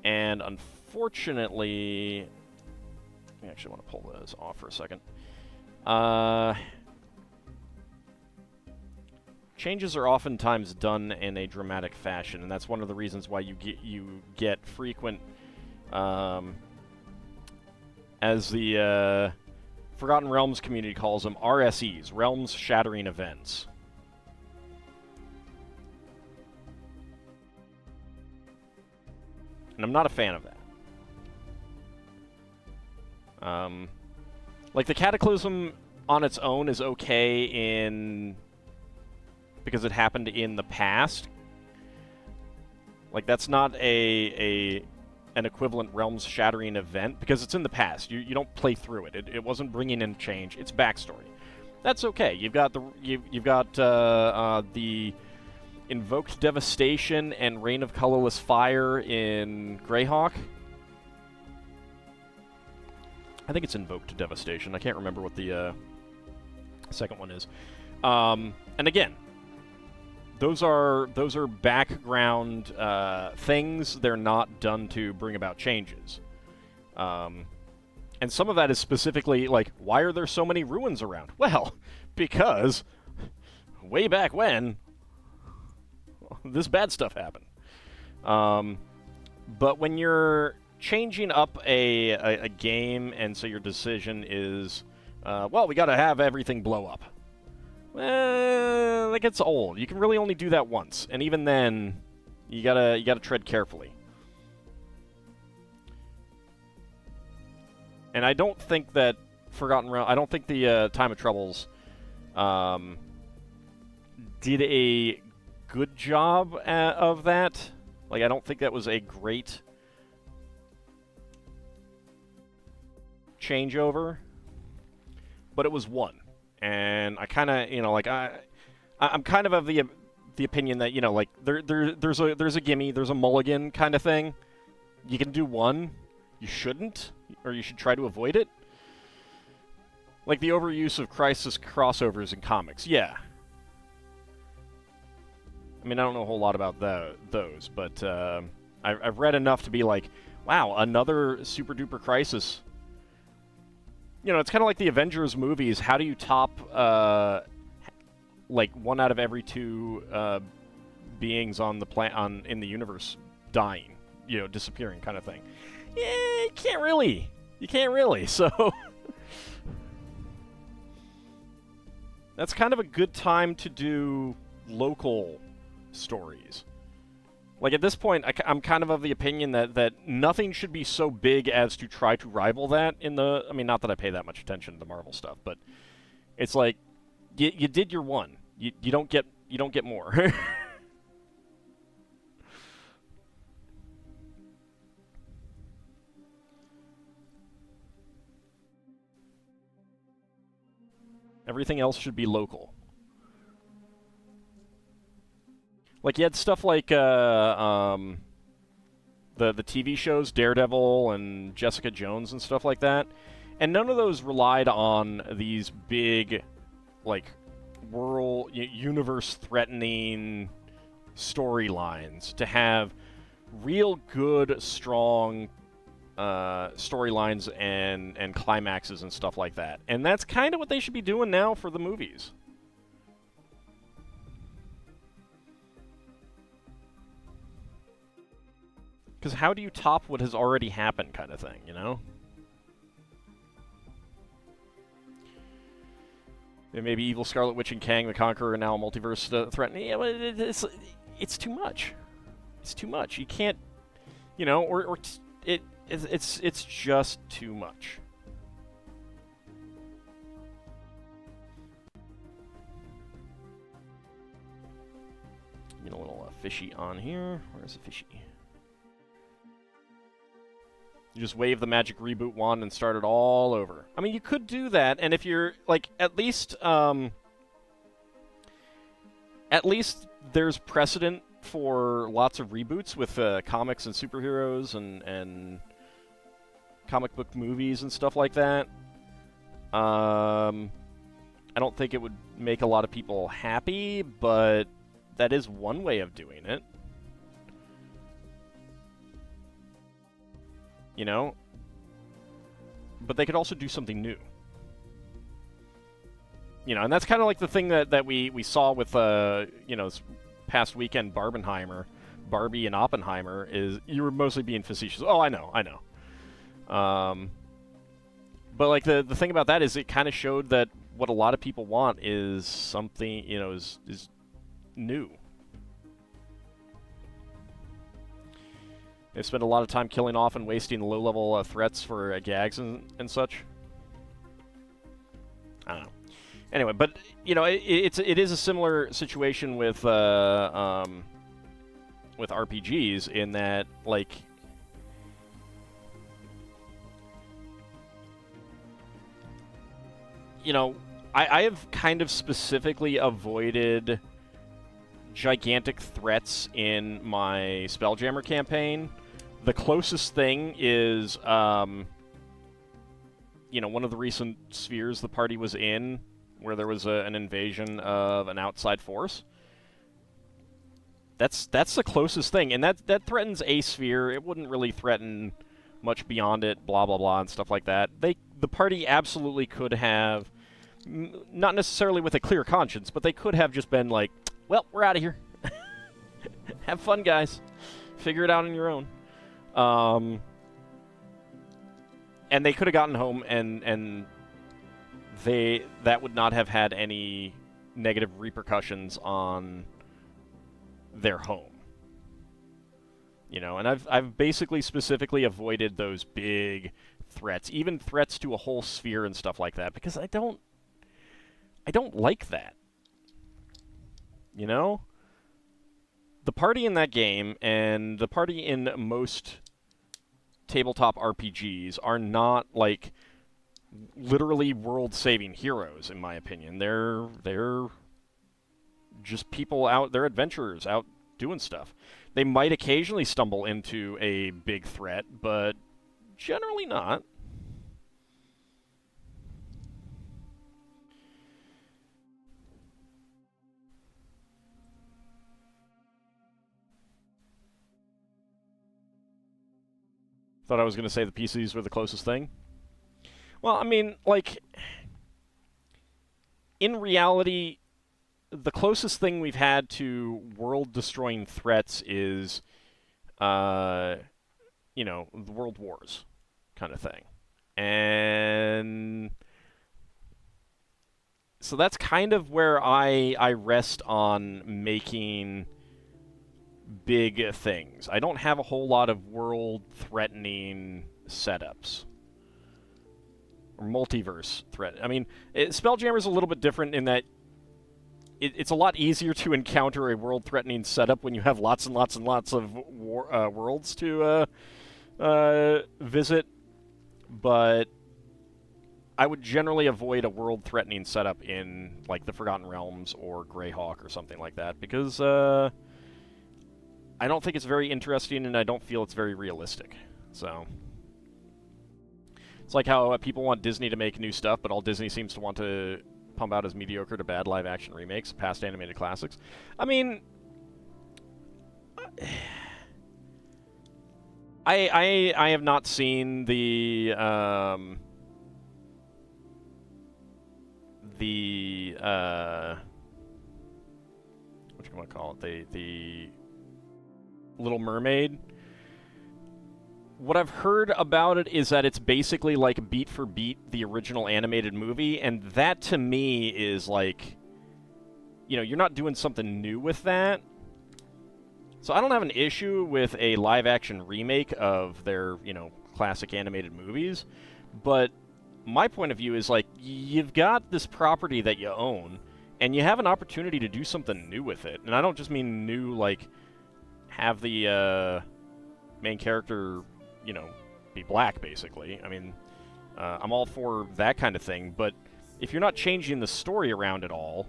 and unfortunately... I actually want to pull this off for a second. Changes are oftentimes done in a dramatic fashion, and that's one of the reasons why you get frequent, as the Forgotten Realms community calls them, RSEs, Realms Shattering Events. And I'm not a fan of that. Like, the Cataclysm on its own is okay in... because it happened in the past. Like, that's not an equivalent realms-shattering event, because it's in the past. You don't play through it. It wasn't bringing in change. It's backstory. That's okay. You've got the Invoked Devastation and Reign of Colorless Fire in Greyhawk. I think it's Invoked Devastation. I can't remember what the second one is. And again, those are background things. They're not done to bring about changes. And some of that is specifically, like, why are there so many ruins around? Well, because way back when, this bad stuff happened. But when you're changing up a game, and so your decision is, well, we got to have everything blow up. That gets old. You can really only do that once, and even then, you gotta tread carefully. And I don't think that Forgotten Realms... I don't think the Time of Troubles did a good job of that. Like, I don't think that was a great changeover, but it was one. And I kind of, like I'm kind of the opinion that, like there's a gimme, there's a mulligan kind of thing. You can do one, you shouldn't, or you should try to avoid it. Like the overuse of Crisis crossovers in comics, yeah. I mean, I don't know a whole lot about those, but I've read enough to be like, wow, another super duper Crisis. It's kind of like the Avengers movies. How do you top like 1 out of every 2 beings on the in the universe dying, disappearing, kind of thing? Yeah, you can't really. You can't really. So that's kind of a good time to do local stories. Like, at this point, I'm kind of the opinion that nothing should be so big as to try to rival that in the... I mean, not that I pay that much attention to the Marvel stuff, but it's like, you did your one. You don't get more. Everything else should be local. Like, you had stuff like the TV shows, Daredevil and Jessica Jones and stuff like that, and none of those relied on these big, like, world, universe-threatening storylines to have real good, strong storylines and climaxes and stuff like that. And that's kind of what they should be doing now for the movies. Because how do you top what has already happened, kind of thing, And maybe Evil Scarlet Witch and Kang the Conqueror are now a multiverse threatening. Yeah, but it's too much. It's too much. You can't, it's just too much. Get a little fishy on here. Where's the fishy? You just wave the magic reboot wand and start it all over. I mean, you could do that, and if you're, like, at least there's precedent for lots of reboots with comics and superheroes and comic book movies and stuff like that. I don't think it would make a lot of people happy, but that is one way of doing it. But they could also do something new. And that's kind of like the thing that we saw with, this past weekend, Barbie and Oppenheimer, is you were mostly being facetious. Oh, I know. But, like, the thing about that is it kind of showed that what a lot of people want is something, is new. They've spent a lot of time killing off and wasting the low-level threats for gags and such. I don't know. Anyway, but it is a similar situation with RPGs in that, like, I have kind of specifically avoided gigantic threats in my Spelljammer campaign. The closest thing is, one of the recent spheres the party was in, where there was an invasion of an outside force. That's the closest thing, and that threatens a sphere. It wouldn't really threaten much beyond it, blah, blah, blah, and stuff like that. The party absolutely could have, not necessarily with a clear conscience, but they could have just been like, well, we're out of here. Have fun, guys. Figure it out on your own. And they could have gotten home, and that would not have had any negative repercussions on their home. And I've basically specifically avoided those big threats, even threats to a whole sphere and stuff like that, because I don't like that. The party in that game and the party in most tabletop RPGs are not, like, literally world-saving heroes, in my opinion. They're just people out, they're adventurers out doing stuff. They might occasionally stumble into a big threat, but generally not. Thought I was going to say the PCs were the closest thing. Well, I mean, like, in reality, the closest thing we've had to world-destroying threats is, you know, the World Wars kind of thing. And so that's kind of where I rest on making big things. I don't have a whole lot of world-threatening setups. Or multiverse threat. I mean, Spelljammer's a little bit different in that it's a lot easier to encounter a world-threatening setup when you have lots and lots and lots of worlds to visit, but I would generally avoid a world-threatening setup in, like, the Forgotten Realms or Greyhawk or something like that, because I don't think it's very interesting, and I don't feel it's very realistic. So it's like how people want Disney to make new stuff, but all Disney seems to want to pump out is mediocre to bad live-action remakes of past animated classics. I mean, I have not seen the what you want to call it, the Little Mermaid. What I've heard about it is that it's basically like beat for beat the original animated movie, and that to me is like, you know, you're not doing something new with that. So I don't have an issue with a live-action remake of their, you know, classic animated movies, but my point of view is like, you've got this property that you own, and you have an opportunity to do something new with it. And I don't just mean new, like, have the main character, you know, be black, basically. I mean, I'm all for that kind of thing, but if you're not changing the story around at all,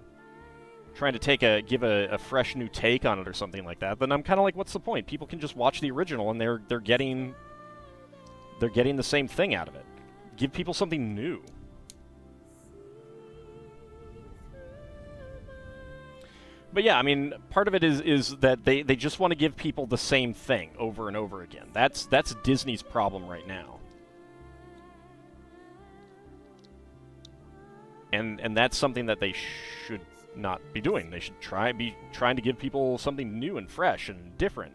trying to give a fresh new take on it or something like that, then I'm kind of like, what's the point? People can just watch the original, and they're getting the same thing out of it. Give people something new. But yeah, I mean, part of it is that they just want to give people the same thing over and over again. That's Disney's problem right now. And that's something that they should not be doing. They should be trying to give people something new and fresh and different.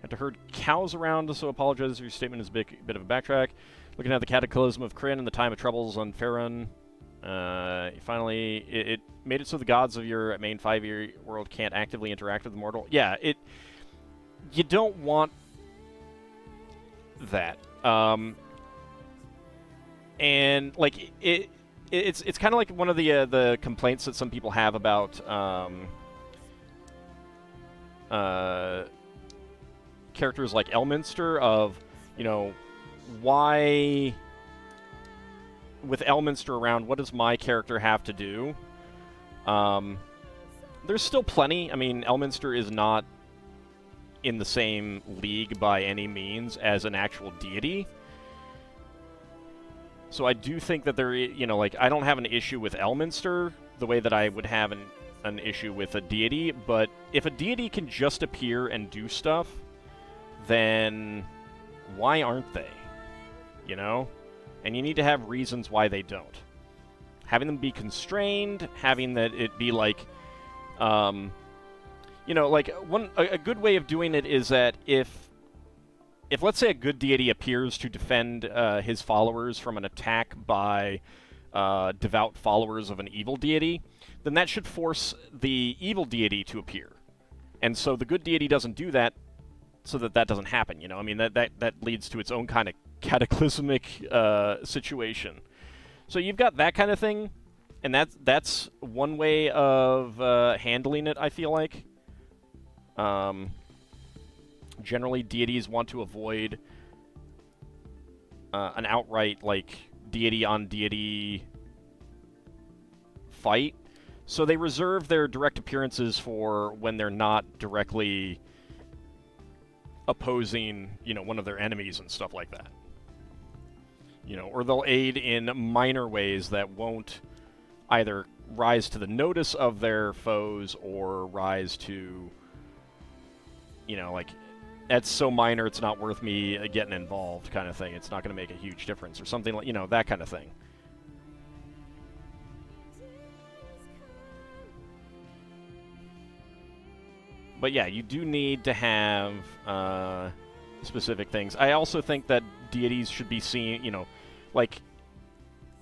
Had to herd cows around, so apologize if your statement is a bit of a backtrack. Looking at the Cataclysm of Kryn and the Time of Troubles on Faerun, finally, it made it so the gods of your main 5e world can't actively interact with the mortal. Yeah, you don't want that. And like it's kind of like one of the complaints that some people have about characters like Elminster of, you know, why with Elminster around, what does my character have to do? There's still plenty. I mean, Elminster is not in the same league by any means as an actual deity. So I do think that there, you know, like, I don't have an issue with Elminster the way that I would have an issue with a deity, but if a deity can just appear and do stuff, then why aren't they? You know? And you need to have reasons why they don't. Having them be constrained, having that it be like, you know, like, a good way of doing it is that if let's say a good deity appears to defend his followers from an attack by devout followers of an evil deity, then that should force the evil deity to appear. And so the good deity doesn't do that so that doesn't happen, you know? I mean, that leads to its own kind of cataclysmic situation. So you've got that kind of thing, and that's one way of handling it, I feel like. Generally, deities want to avoid an outright, like, deity-on-deity fight. So they reserve their direct appearances for when they're not directly opposing, you know, one of their enemies and stuff like that. You know, or they'll aid in minor ways that won't either rise to the notice of their foes or rise to, you know, like, that's so minor it's not worth me getting involved kind of thing. It's not going to make a huge difference or something like, you know, that kind of thing. But yeah, you do need to have specific things. I also think that deities should be seen, you know, like,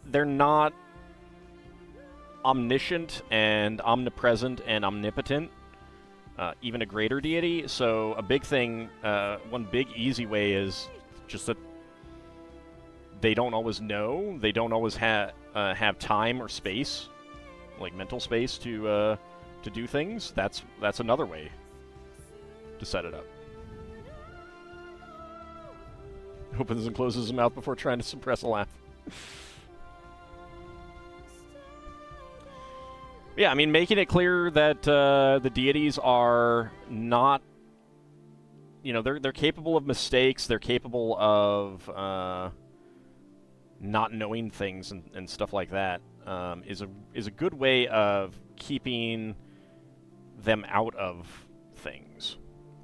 they're not omniscient and omnipresent and omnipotent, even a greater deity. So a big thing, one big easy way is just that they don't always know. They don't always have time or space, like mental space, to do things. That's another way to set it up. Opens and closes his mouth before trying to suppress a laugh. Yeah, I mean, making it clear that the deities are not, you know, they're capable of mistakes. They're capable of not knowing things and stuff like that. Is a good way of keeping them out of things.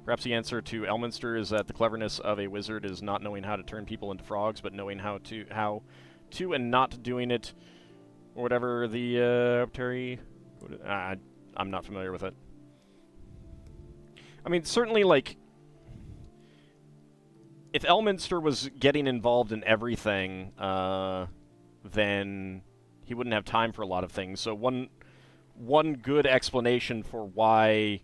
Perhaps the answer to Elminster is that the cleverness of a wizard is not knowing how to turn people into frogs, but knowing how to and not doing it, or whatever the Terry. I'm not familiar with it. I mean, certainly, like, if Elminster was getting involved in everything, then he wouldn't have time for a lot of things. So one good explanation for why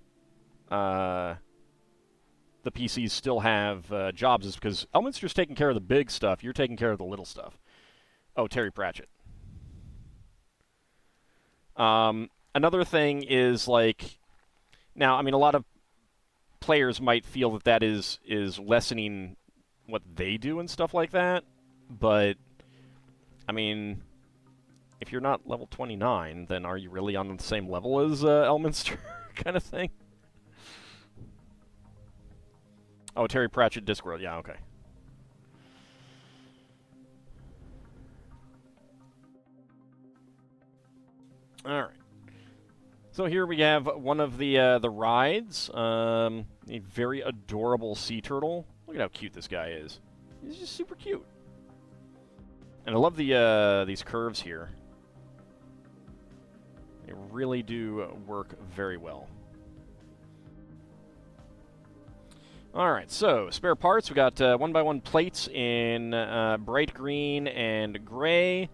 the PCs still have jobs is because Elminster's taking care of the big stuff. You're taking care of the little stuff. Oh, Terry Pratchett. Another thing is, like, now, I mean, a lot of players might feel that that is lessening what they do and stuff like that, but, I mean, if you're not level 29, then are you really on the same level as Elminster kind of thing? Oh, Terry Pratchett, Discworld, yeah, okay. All right. So here we have one of the rides, a very adorable sea turtle. Look at how cute this guy is. He's just super cute. And I love the these curves here. They really do work very well. All right, so spare parts. We got 1x1 plates in bright green and gray.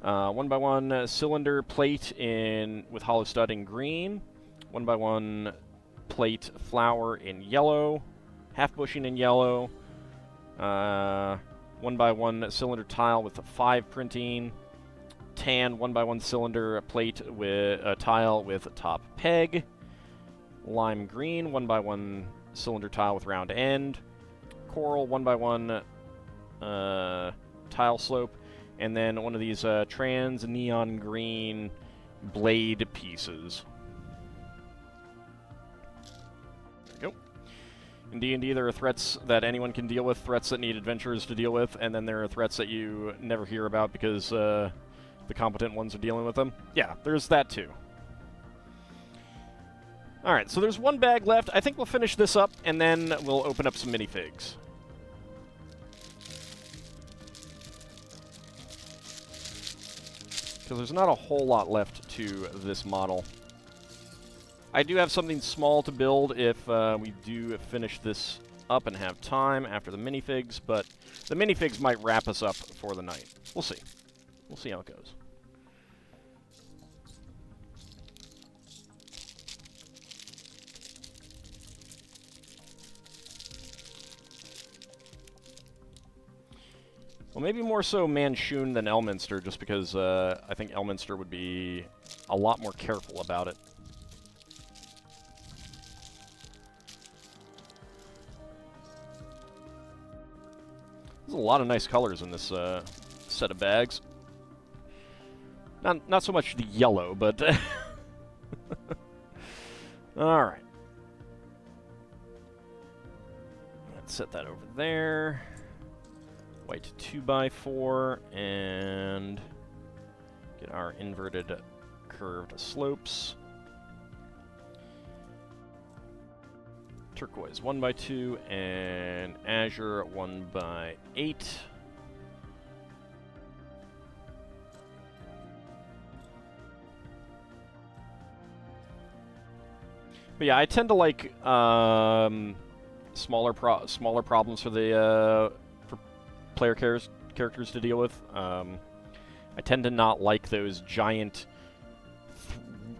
1x1 cylinder plate with hollow stud in green. 1x1 plate flower in yellow. Half bushing in yellow. 1x1 cylinder tile with 5 printing. Tan 1x1 cylinder plate with a tile with top peg. Lime green 1x1 cylinder tile with round end. Coral 1x1 tile slope. And then one of these trans neon green blade pieces. There we go. In D&D, there are threats that anyone can deal with, threats that need adventurers to deal with, and then there are threats that you never hear about because the competent ones are dealing with them. Yeah, there's that too. Alright, so there's one bag left. I think we'll finish this up, and then we'll open up some minifigs. Because there's not a whole lot left to this model. I do have something small to build if we do finish this up and have time after the minifigs, but the minifigs might wrap us up for the night. We'll see. We'll see how it goes. Well, maybe more so Manchun than Elminster, just because I think Elminster would be a lot more careful about it. There's a lot of nice colors in this set of bags. Not so much the yellow, but... Alright. Let's set that over there. White 2x4, and get our inverted curved slopes. Turquoise 1x2, and azure 1x8. But yeah, I tend to like smaller problems for the for player characters to deal with. I tend to not like those giant,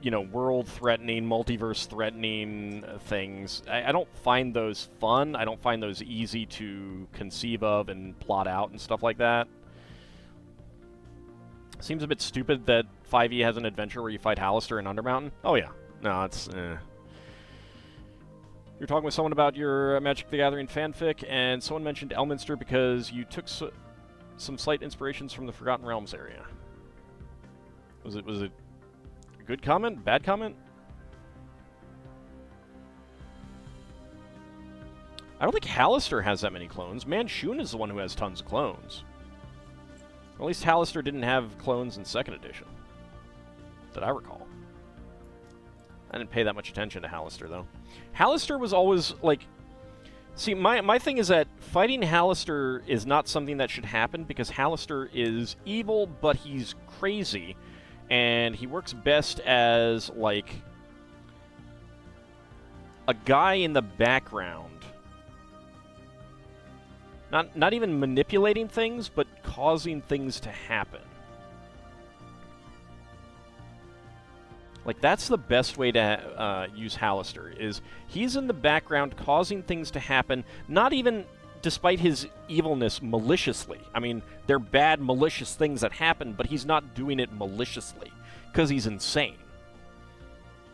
world-threatening, multiverse-threatening things. I don't find those fun. I don't find those easy to conceive of and plot out and stuff like that. Seems a bit stupid that 5e has an adventure where you fight Hallister in Undermountain. Oh yeah, no, it's. You're talking with someone about your Magic the Gathering fanfic, and someone mentioned Elminster because you took some slight inspirations from the Forgotten Realms area. Was it a good comment? Bad comment? I don't think Hallister has that many clones. Manchun is the one who has tons of clones. Or at least Hallister didn't have clones in 2nd edition, that I recall. I didn't pay that much attention to Hallister, though. Hallister was always, like... See, my thing is that fighting Hallister is not something that should happen, because Hallister is evil, but he's crazy, and he works best as, like, a guy in the background. Not even manipulating things, but causing things to happen. Like, that's the best way to use Hallister, is he's in the background causing things to happen, not even, despite his evilness, maliciously. I mean, they're bad, malicious things that happen, but he's not doing it maliciously, because he's insane.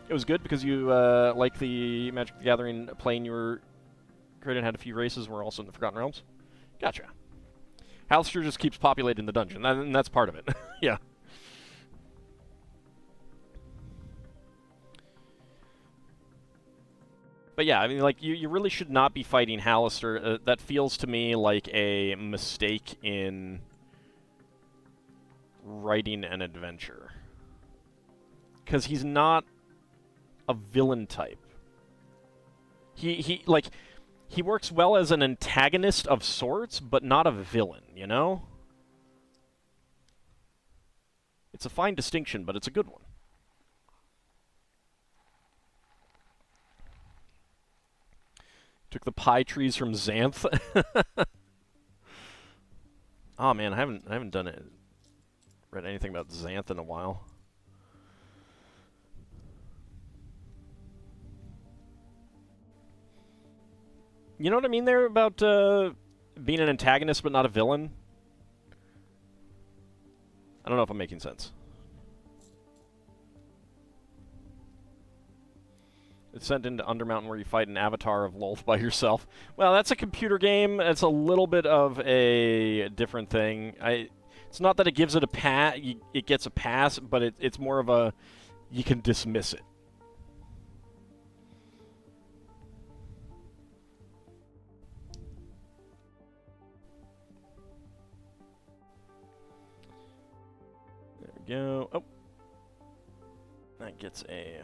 It was good because you, like the Magic the Gathering plane you were creating, had a few races, and we're also in the Forgotten Realms. Gotcha. Hallister just keeps populating the dungeon, and that's part of it. Yeah. But yeah, I mean, like, you really should not be fighting Hallister. That feels to me like a mistake in writing an adventure. Because he's not a villain type. He works well as an antagonist of sorts, but not a villain, you know? It's a fine distinction, but it's a good one. Took the pie trees from Xanth. Oh man, I haven't read anything about Xanth in a while. You know what I mean there about being an antagonist but not a villain? I don't know if I'm making sense. It's sent into Undermountain where you fight an avatar of Lolth by yourself. Well, that's a computer game. It's a little bit of a different thing. It's not that it gives it a pass. It gets a pass, but it's more of a you can dismiss it. There we go. Oh, that gets a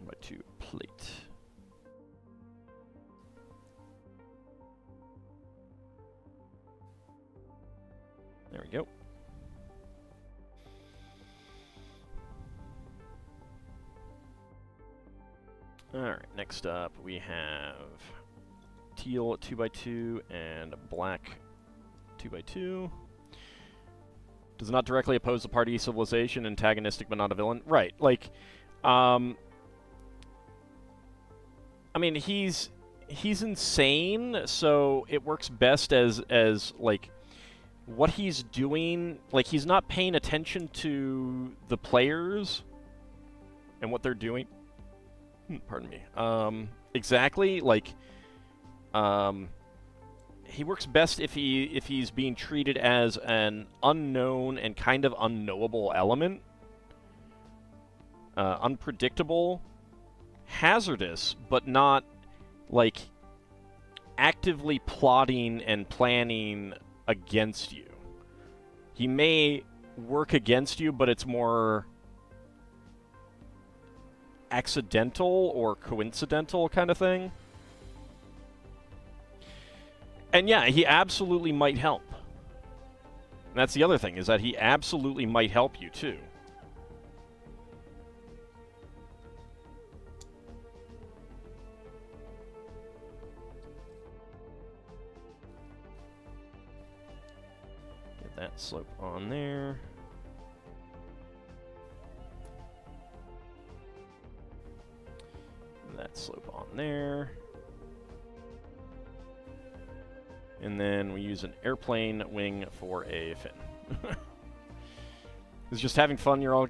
1x2 plate. There we go. Alright, next up we have teal 2x2 and black 2x2. Does not directly oppose the party civilization, antagonistic but not a villain. Right, like, I mean, he's insane, so it works best as like what he's doing. Like, he's not paying attention to the players and what they're doing. Pardon me. Exactly, like, he works best if he's being treated as an unknown and kind of unknowable element. Unpredictable, hazardous, but not, like, actively plotting and planning against you. He may work against you, but it's more accidental or coincidental kind of thing. And yeah, he absolutely might help. And that's the other thing, is that he absolutely might help you too. Get that slope on there. That slope on there. And then we use an airplane wing for a fin. He's just having fun, you're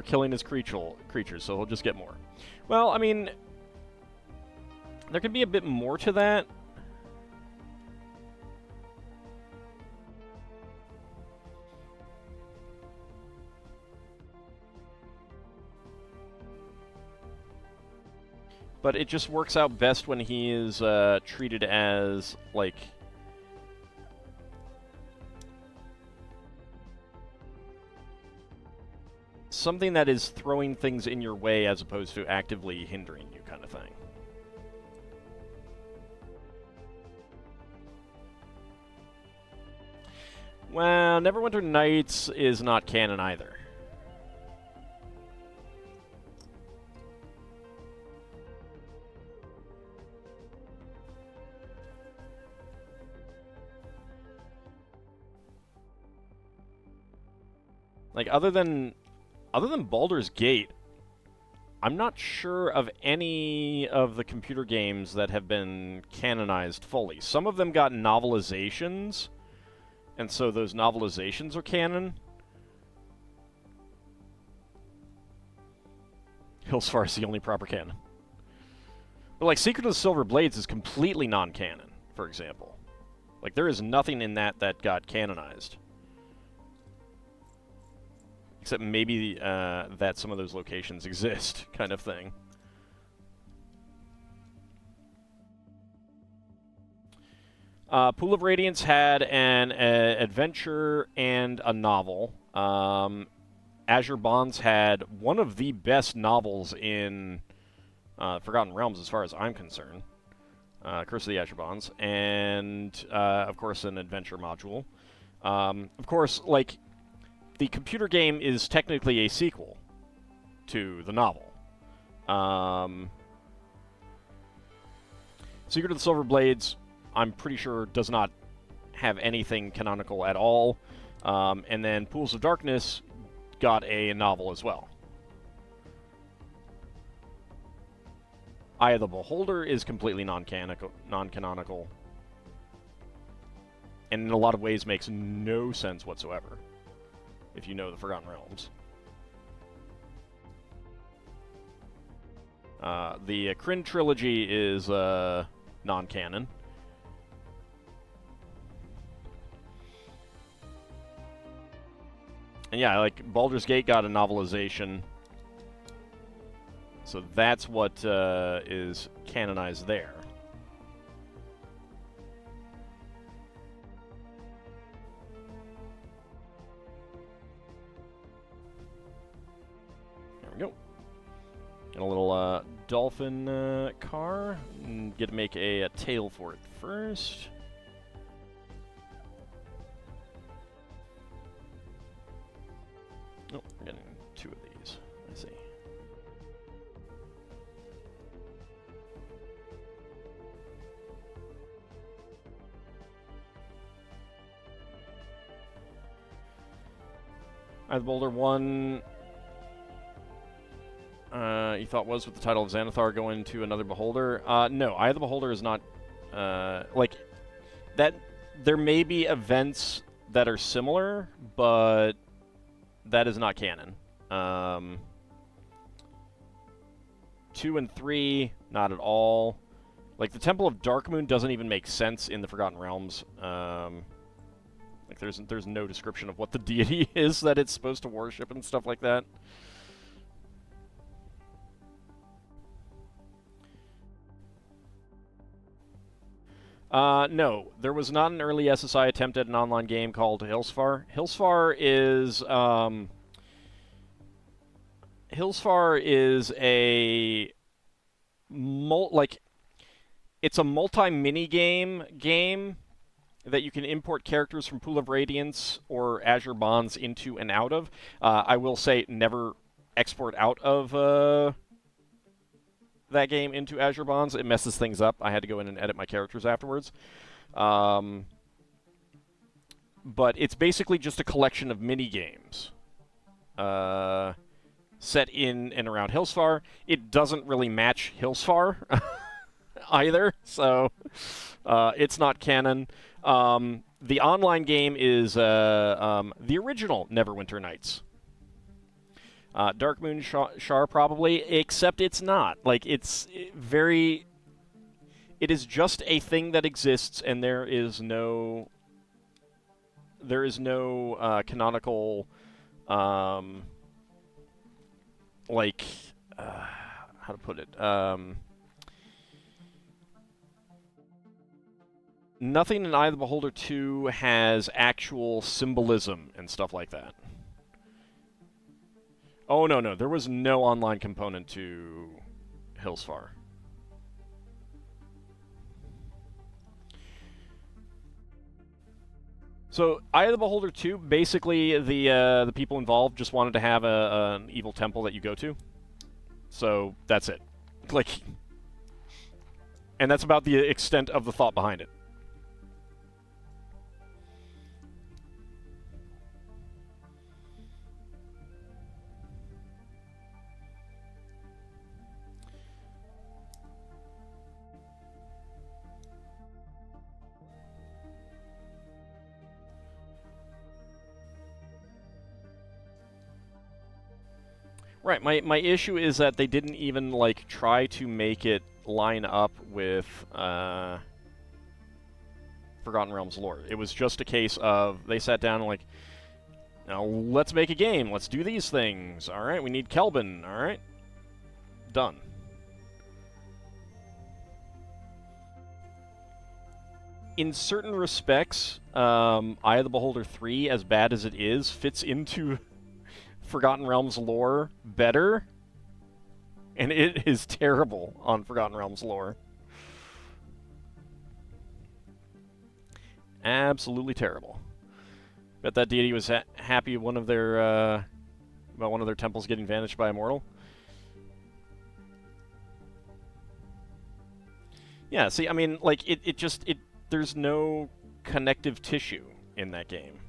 killing his creatures, so he'll just get more. Well, I mean, there could be a bit more to that. But it just works out best when he is treated as, like, something that is throwing things in your way as opposed to actively hindering you, kind of thing. Well, Neverwinter Nights is not canon either. Like, other than Baldur's Gate, I'm not sure of any of the computer games that have been canonized fully. Some of them got novelizations, and so those novelizations are canon. Hillsfar is the only proper canon. But, like, Secret of the Silver Blades is completely non-canon, for example. Like, there is nothing in that got canonized. Except maybe that some of those locations exist, kind of thing. Pool of Radiance had an adventure and a novel. Azure Bonds had one of the best novels in Forgotten Realms, as far as I'm concerned. Curse of the Azure Bonds. And, of course, an adventure module. Of course, like, the computer game is technically a sequel to the novel. Secret of the Silver Blades, I'm pretty sure, does not have anything canonical at all. And then Pools of Darkness got a novel as well. Eye of the Beholder is completely non-canonical. And in a lot of ways makes no sense whatsoever, if you know the Forgotten Realms. The Kryn trilogy is non-canon. And yeah, like, Baldur's Gate got a novelization. So that's what is canonized there. There we go. Got a little dolphin car. Get to make a tail for it first. Oh, we're getting two of these. I see. Eye of the Boulder 1, you thought was with the title of Xanathar going to another Beholder? No, Eye of the Beholder is not, like, that, there may be events that are similar, but that is not canon. 2 and 3, not at all. Like, the Temple of Darkmoon doesn't even make sense in the Forgotten Realms. Like, there's no description of what the deity is that it's supposed to worship and stuff like that. No, there was not an early SSI attempt at an online game called Hillsfar. Hillsfar is a it's a multi-mini game that you can import characters from Pool of Radiance or Azure Bonds into and out of. I will say never export out of that game into Azure Bonds. It messes things up. I had to go in and edit my characters afterwards. But it's basically just a collection of mini games set in and around Hillsfar. It doesn't really match Hillsfar either, so it's not canon. The online game is the original Neverwinter Nights. Darkmoon Shar probably, except it's not. Like, it's very... It is just a thing that exists, and there is no canonical, how to put it, nothing in Eye of the Beholder 2 has actual symbolism and stuff like that. Oh, no. There was no online component to Hillsfar. So, Eye of the Beholder 2, basically the people involved just wanted to have an evil temple that you go to. So, that's it. Like, and that's about the extent of the thought behind it. Right, my issue is that they didn't even, like, try to make it line up with Forgotten Realms lore. It was just a case of, they sat down and, like, now let's make a game, let's do these things, alright, we need Kelvin, alright, done. In certain respects, Eye of the Beholder 3, as bad as it is, fits into Forgotten Realms lore better, and it is terrible on Forgotten Realms lore. Absolutely terrible. Bet that deity was happy one of their about one of their temples getting vanished by a mortal. Yeah, see, I mean, like, there's no connective tissue in that game.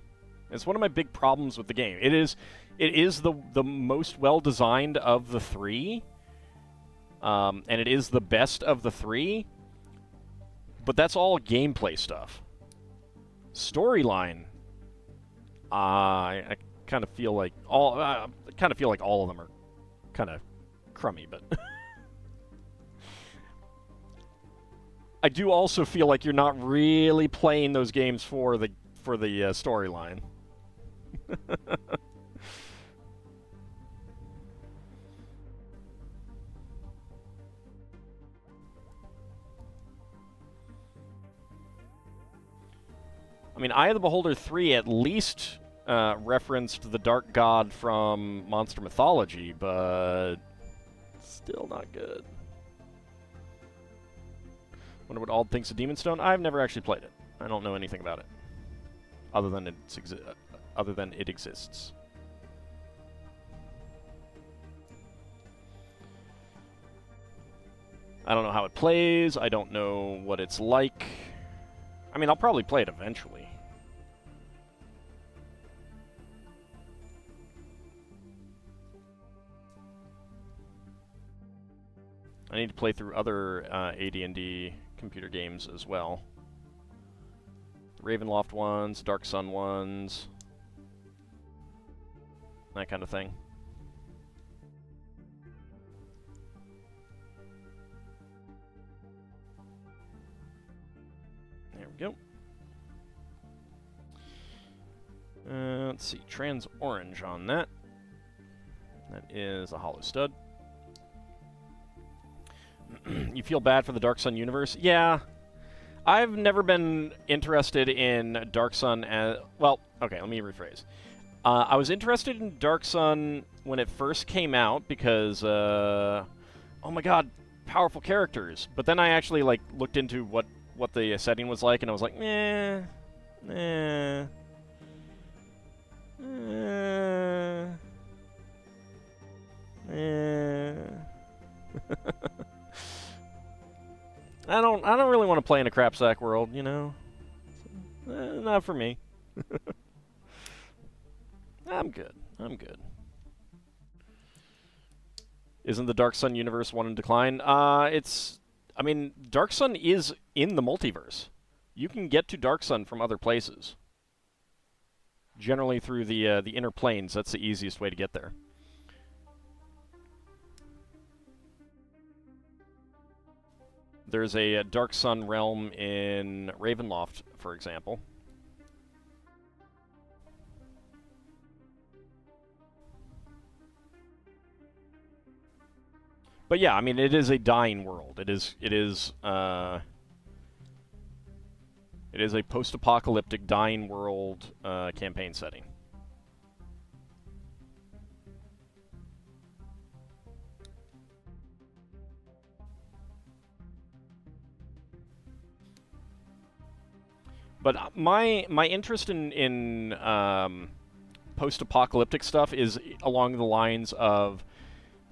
It's one of my big problems with the game. It is the most well-designed of the three, and it is the best of the three, but that's all gameplay stuff. Storyline, I kind of feel like all of them are kind of crummy, but I do also feel like you're not really playing those games for the storyline. I mean, Eye of the Beholder 3 at least referenced the Dark God from Monster Mythology, but still not good. Wonder what Ald thinks of Demon Stone? I've never actually played it. I don't know anything about it, other than it exists. I don't know how it plays. I don't know what it's like. I mean, I'll probably play it eventually. I need to play through other AD&D computer games as well. Ravenloft ones, Dark Sun ones, that kind of thing. go. Let's see, trans orange on that. That is a hollow stud. You feel bad for the Dark Sun universe? Yeah. I've never been interested in Dark Sun as... Well, okay, let me rephrase. I was interested in Dark Sun when it first came out because, oh my god, powerful characters. But then I actually, like, looked into what the setting was like, and I was like, eh. I don't really want to play in a crapsack world, you know? Not for me. I'm good. Isn't the Dark Sun universe one in decline? I mean, Dark Sun is in the multiverse. You can get to Dark Sun from other places. Generally through the inner planes. That's the easiest way to get there. There's a Dark Sun realm in Ravenloft, for example. But yeah, I mean, it is a dying world. It is a post-apocalyptic dying world campaign setting. But my interest in post-apocalyptic stuff is along the lines of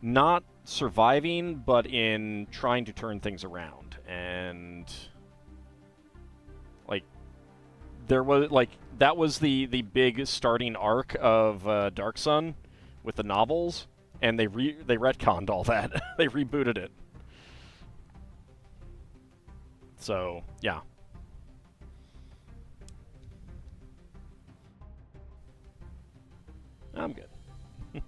not surviving, but in trying to turn things around. And like that was the big starting arc of Dark Sun with the novels, and they retconned all that. They rebooted it. So yeah. I'm good. There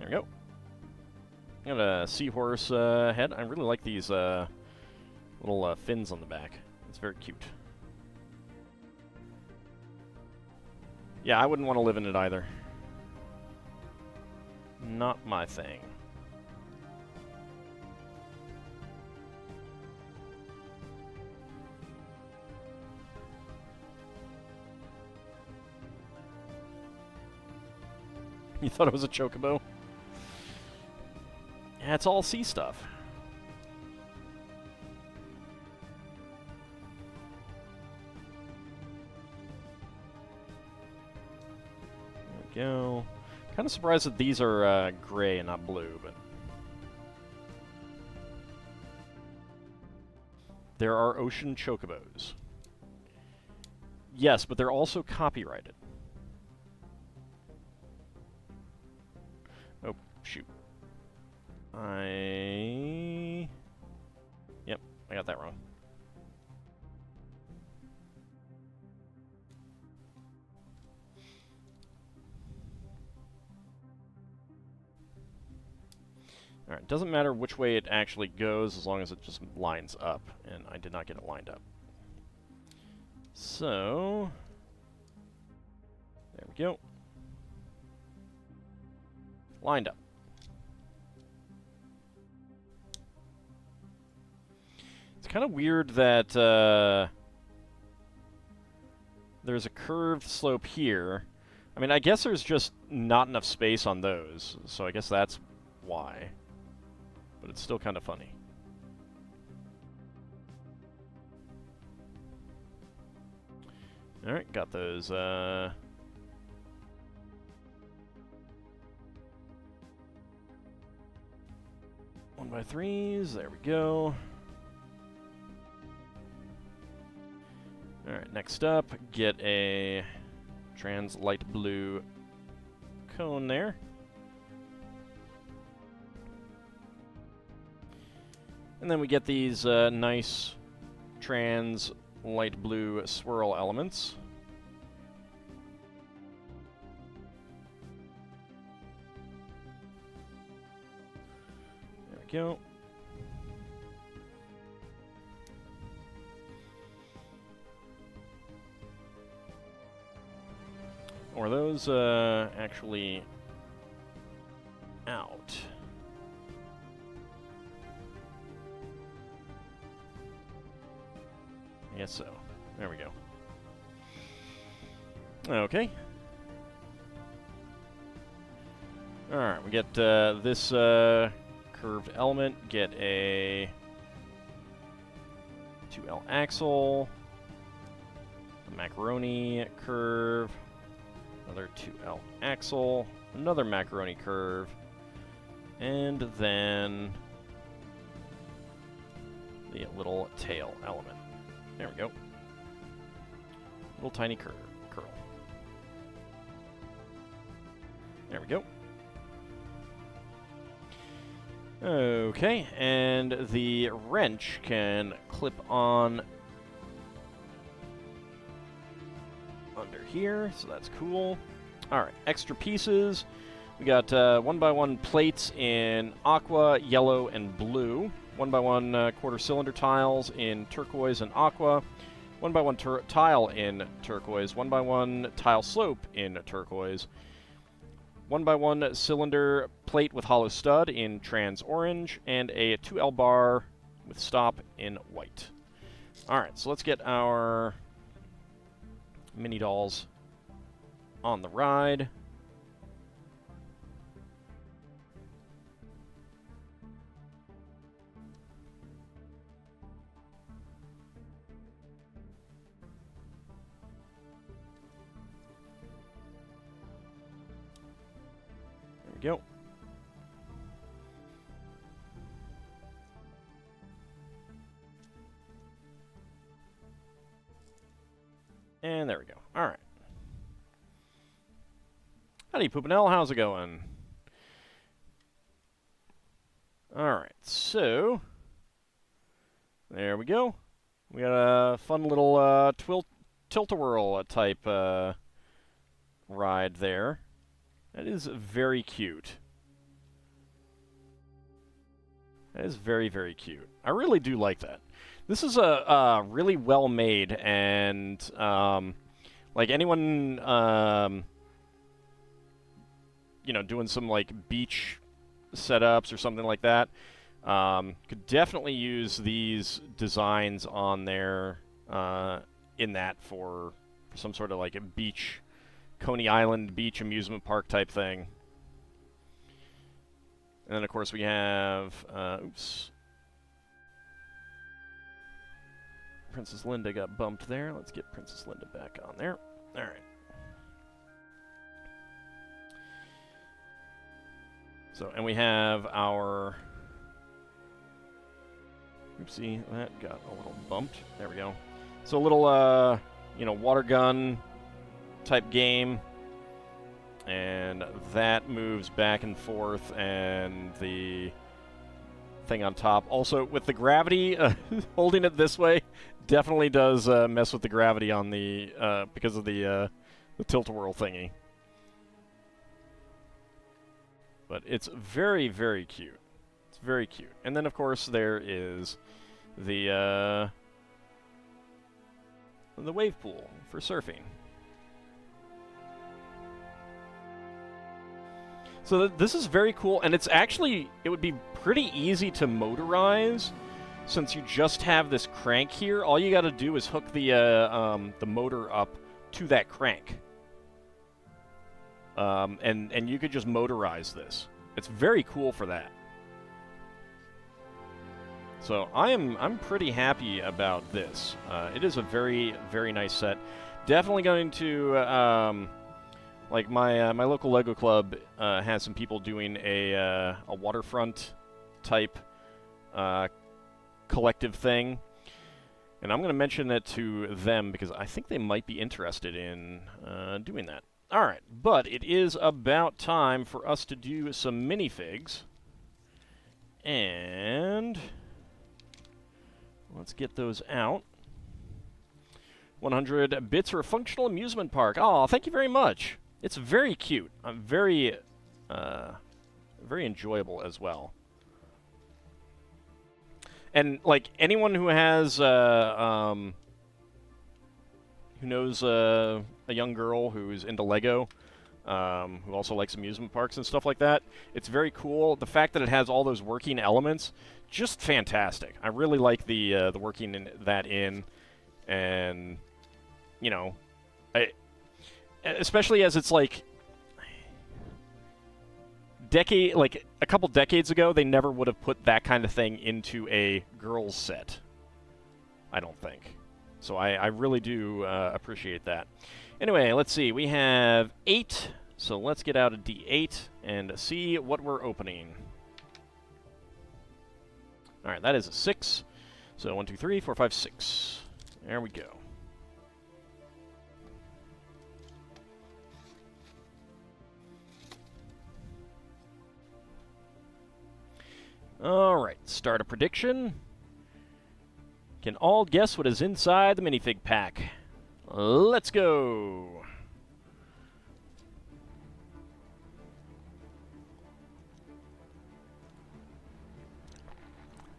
we go. Got a seahorse head. I really like these little fins on the back. It's very cute. Yeah, I wouldn't want to live in it either. Not my thing. You thought it was a chocobo? Yeah, it's all sea stuff. There we go. Kind of surprised that these are gray and not blue, but... There are ocean chocobos. Yes, but they're also copyrighted. Oh, shoot. Yep, I got that wrong. Alright, doesn't matter which way it actually goes as long as it just lines up, and I did not get it lined up. So, there we go. Lined up. It's kind of weird that there's a curved slope here. I mean, I guess there's just not enough space on those, so I guess that's why. But it's still kind of funny. Alright, got those 1x3s, there we go. Alright, next up, get a trans light blue cone there. And then we get these nice trans light blue swirl elements. There we go. Or are those actually out? I guess so. There we go. Okay. Alright, we get this curved element, get a 2L axle, a macaroni curve, another 2L axle, another macaroni curve, and then the little tail element. There we go. Little tiny curl. There we go. Okay, and the wrench can clip on under here, so that's cool. Alright, extra pieces. We got 1x1 plates in aqua, yellow, and blue. 1x1 quarter cylinder tiles in turquoise and aqua. 1x1 tile in turquoise. 1x1 tile slope in turquoise. 1x1 cylinder plate with hollow stud in trans orange, and a 2L bar with stop in white. Alright, so let's get our mini dolls on the ride. There we go. And there we go. All right. Howdy, Poopinell. How's it going? All right. So, there we go. We got a fun little tilt-a-whirl type ride there. That is very cute. That is very, very cute. I really do like that. This is a really well made, and like anyone you know, doing some like beach setups or something like that could definitely use these designs on there in that for some sort of like a beach, Coney Island Beach Amusement Park type thing. And then, of course, we have... oops. Princess Linda got bumped there. Let's get Princess Linda back on there. All right. So, and we have our... Oopsie, that got a little bumped. There we go. So a little, you know, water gun type game, and that moves back and forth, and the thing on top also with the gravity holding it this way definitely does mess with the gravity on the because of the tilt-a-whirl thingy. But it's very, very cute. It's very cute. And then of course there is the wave pool for surfing. So this is very cool, and it's actually, it would be pretty easy to motorize since you just have this crank here. All you got to do is hook the motor up to that crank, and you could just motorize this. It's very cool for that. So I'm pretty happy about this. It is a very, very nice set. Definitely going to like my local Lego club has some people doing a waterfront type collective thing, and I'm going to mention it to them because I think they might be interested in doing that. All right, but it is about time for us to do some minifigs, and let's get those out. 100 bits for a functional amusement park. Oh, thank you very much. It's very cute. I'm very enjoyable as well. And, like, anyone who has, who knows a young girl who's into Lego, who also likes amusement parks and stuff like that, it's very cool. The fact that it has all those working elements, just fantastic. I really like the working in, and, you know, especially as it's like a couple decades ago, they never would have put that kind of thing into a girls set, I don't think. So I really do appreciate that. Anyway, let's see. We have 8, so let's get out a D8 and see what we're opening. All right, that is a 6. So 1, 2, 3, 4, 5, 6. There we go. All right, start a prediction. Can all guess what is inside the minifig pack? Let's go.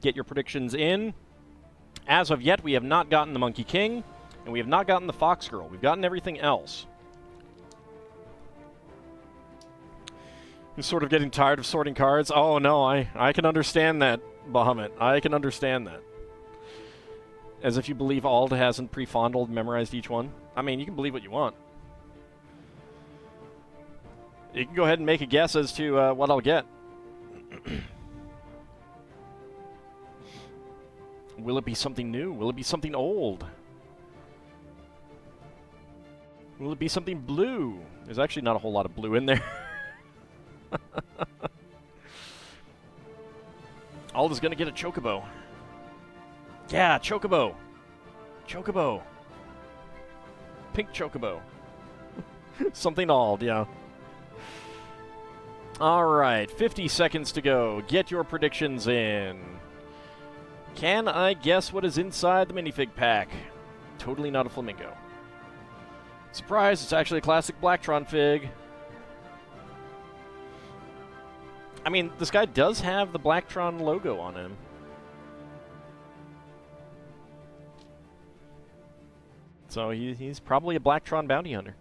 Get your predictions in. As of yet, we have not gotten the Monkey King, and we have not gotten the Fox Girl. We've gotten everything else. You're sort of getting tired of sorting cards? Oh, no, I can understand that, Bahamut. I can understand that. As if you believe Ald hasn't pre-fondled memorized each one. I mean, you can believe what you want. You can go ahead and make a guess as to what I'll get. Will it be something new? Will it be something old? Will it be something blue? There's actually not a whole lot of blue in there. Ald is going to get a Chocobo. Yeah, Chocobo. Chocobo. Pink Chocobo. Something Ald, yeah. All right, 50 seconds to go. Get your predictions in. Can I guess what is inside the minifig pack? Totally not a flamingo. Surprise, it's actually a classic Blacktron fig. I mean, this guy does have the Blacktron logo on him. So he's probably a Blacktron bounty hunter.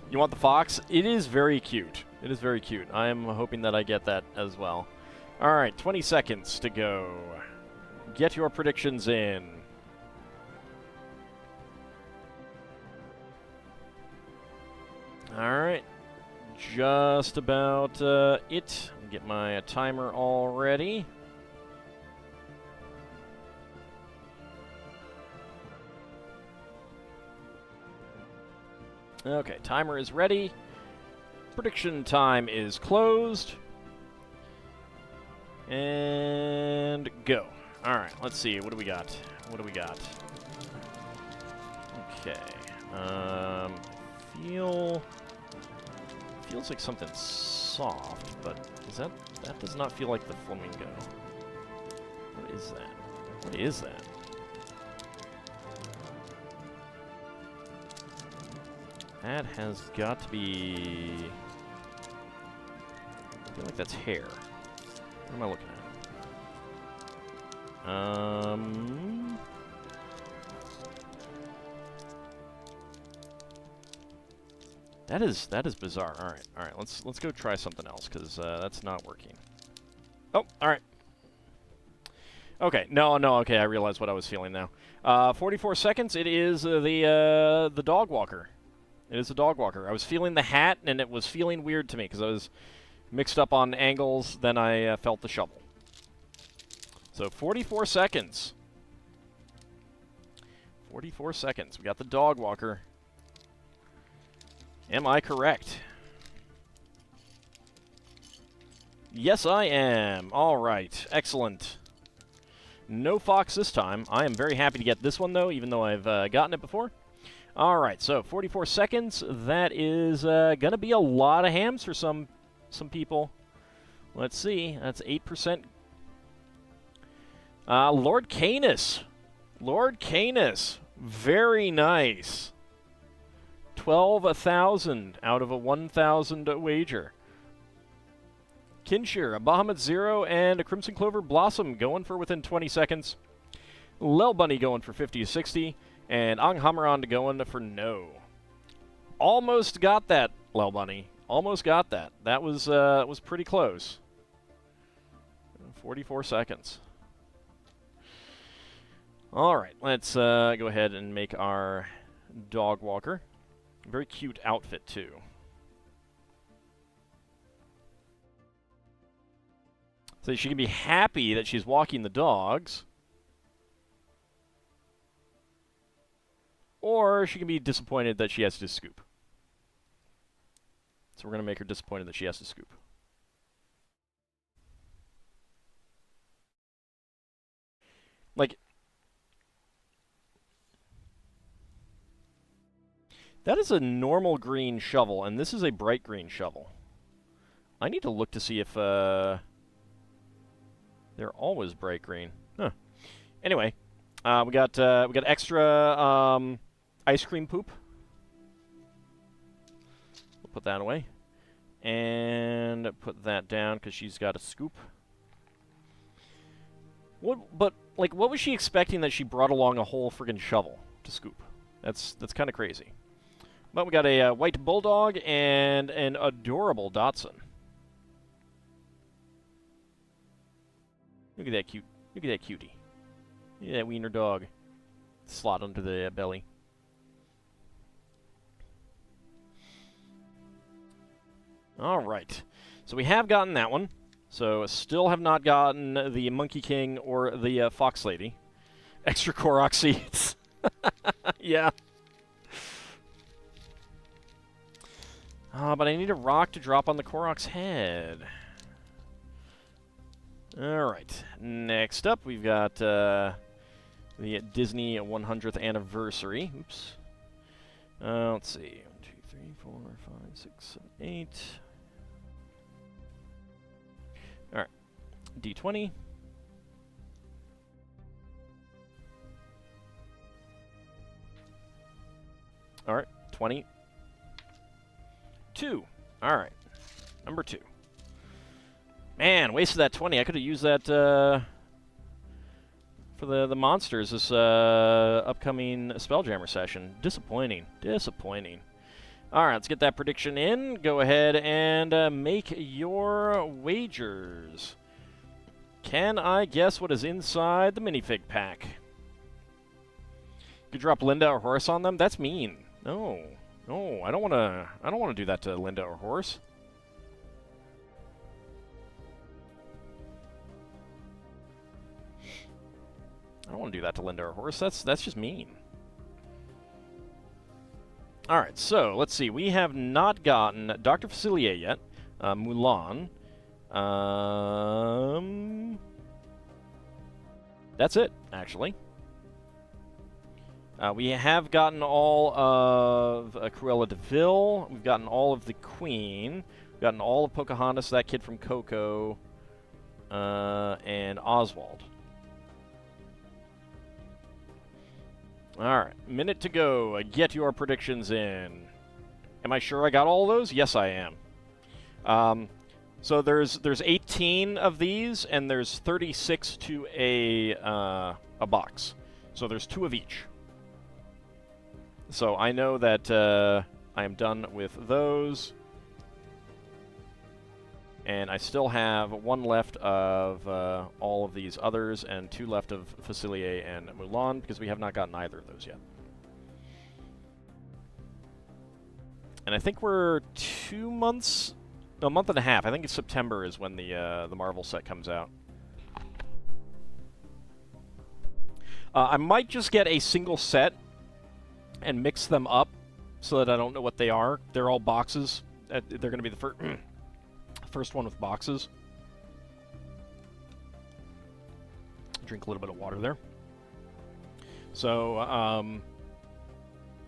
You want the fox? It is very cute. It is very cute. I am hoping that I get that as well. All right, 20 seconds to go. Get your predictions in. All right. Just about it. Get my timer all ready. Okay, timer is ready. Prediction time is closed. And go. All right, let's see. What do we got? What do we got? Okay. Feels like something soft, but that does not feel like the flamingo. What is that? What is that? That has got to be... I feel like that's hair. What am I looking at? That is bizarre. All right. Let's go try something else because that's not working. Oh, all right. Okay, no. Okay, I realize what I was feeling now. 44 seconds. It is the dog walker. It is the dog walker. I was feeling the hat, and it was feeling weird to me because I was mixed up on angles. Then I felt the shovel. So 44 seconds. 44 seconds. We got the dog walker. Am I correct? Yes, I am. All right. Excellent. No fox this time. I am very happy to get this one, though, even though I've gotten it before. All right, so 44 seconds. That is going to be a lot of hams for some people. Let's see. That's 8%. Lord Canis. Lord Canis. Very nice. 12,000 out of a 1,000 wager. Kinshir, a Bahamut Zero, and a Crimson Clover Blossom going for within 20 seconds. Lel Bunny going for 50 to 60, and Anghammeron going for no. Almost got that, Lel Bunny. Almost got that. That was pretty close. 44 seconds. All right, let's go ahead and make our dog walker. Very cute outfit, too. So she can be happy that she's walking the dogs. Or she can be disappointed that she has to scoop. So we're going to make her disappointed that she has to scoop. Like, that is a normal green shovel, and this is a bright green shovel. I need to look to see if they're always bright green. Huh. Anyway, we got extra ice cream poop. We'll put that away, and put that down because she's got a scoop. But what was she expecting that she brought along a whole friggin' shovel to scoop? That's kind of crazy. But we got a white bulldog and an adorable Dachshund. Look at that cute. Look at that cutie. Look at that wiener dog. Slot under the belly. All right. So we have gotten that one. So still have not gotten the Monkey King or the Fox Lady. Extra Korok seeds. Yeah. But I need a rock to drop on the Korok's head. Alright. Next up, we've got the Disney 100th anniversary. Oops. Let's see. 1, 2, 3, 4, 5, 6, 7, 8. Alright. D20. Alright. 20. 2. Alright. Number 2. Man, wasted that 20. I could have used that for the monsters this upcoming Spelljammer session. Disappointing. Disappointing. Alright, let's get that prediction in. Go ahead and make your wagers. Can I guess what is inside the minifig pack? You could drop Linda or Horace on them? That's mean. No. No, I don't wanna do that to Linda or Horace. I don't want to do that to Linda or Horace. That's just mean. Alright, so let's see. We have not gotten Dr. Facilier yet. Mulan. That's it, actually. We have gotten all of Cruella de Vil. We've gotten all of the Queen. We've gotten all of Pocahontas, that kid from Coco, and Oswald. Alright, minute to go. Get your predictions in. Am I sure I got all those? Yes, I am. So there's 18 of these, and there's 36 to a box. So there's 2 of each. So I know that I am done with those. And I still have 1 left of all of these others, and 2 left of Facilier and Mulan, because we have not gotten either of those yet. And I think we're 2 months, no, a month and a half. I think it's September is when the Marvel set comes out. I might just get a single set and mix them up so that I don't know what they are. They're all boxes. They're going to be the first one with boxes. Drink a little bit of water there. So,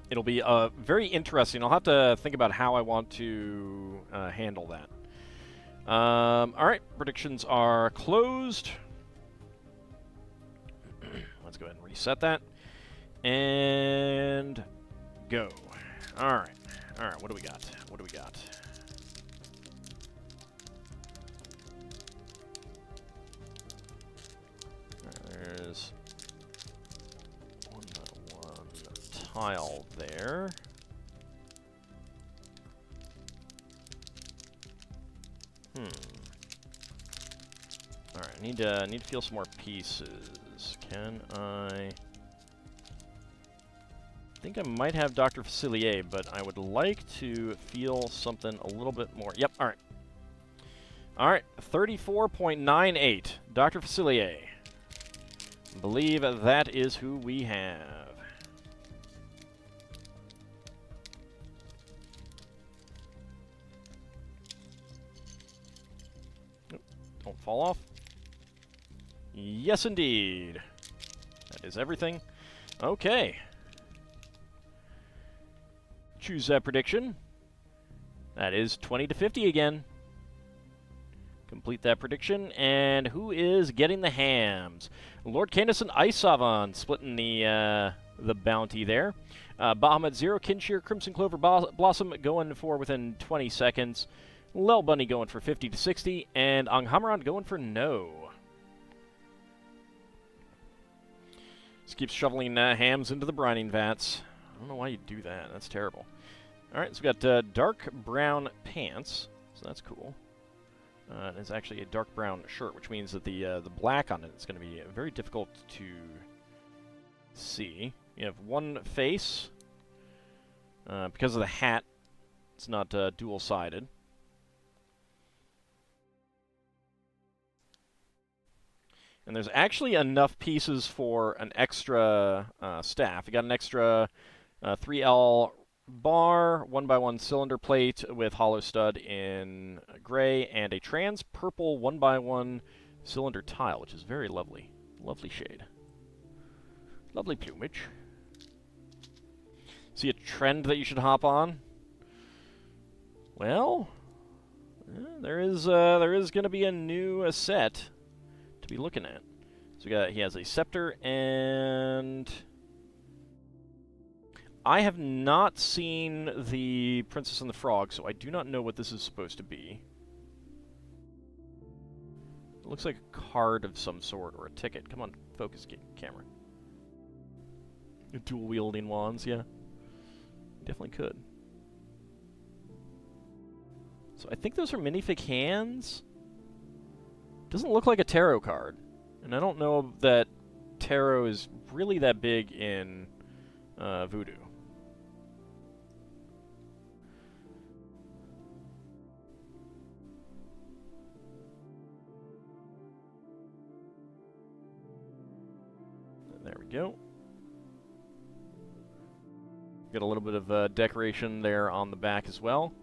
it'll be very interesting. I'll have to think about how I want to handle that. Alright, predictions are closed. Let's go ahead and reset that. And go. Alright. Alright, what do we got? What do we got? tile there. Alright, I need to feel some more pieces. Can I think I might have Dr. Facilier, but I would like to feel something a little bit more. Yep, alright. Alright, 34.98. Dr. Facilier. Believe that is who we have. Nope, don't fall off. Yes, indeed. That is everything. Okay. Choose that prediction. That is 20 to 50 again. Complete that prediction. And who is getting the hams? Lord Canis and Ice Savant splitting the bounty there. Bahamut Zero, Kinshir, Crimson Clover, Blossom going for within 20 seconds. Lel Bunny going for 50 to 60. And Anghammeron going for no. Just keeps shoveling hams into the brining vats. I don't know why you do that. That's terrible. Alright, so we've got dark brown pants. So that's cool. It's actually a dark brown shirt, which means that the black on it is going to be very difficult to see. You have one face. Because of the hat, it's not dual-sided. And there's actually enough pieces for an extra staff. You got an extra 3L bar, 1x1 cylinder plate with hollow stud in gray, and a trans purple 1x1 cylinder tile, which is very lovely. Lovely shade. Lovely plumage. See a trend that you should hop on? Well, there is going to be a new set to be looking at. So he has a scepter, and I have not seen the Princess and the Frog, so I do not know what this is supposed to be. It looks like a card of some sort, or a ticket. Come on, focus, camera. Dual-wielding wands, yeah. Definitely could. So I think those are minifig hands. Doesn't look like a tarot card. And I don't know that tarot is really that big in Voodoo. There we go. Got a little bit of decoration there on the back as well.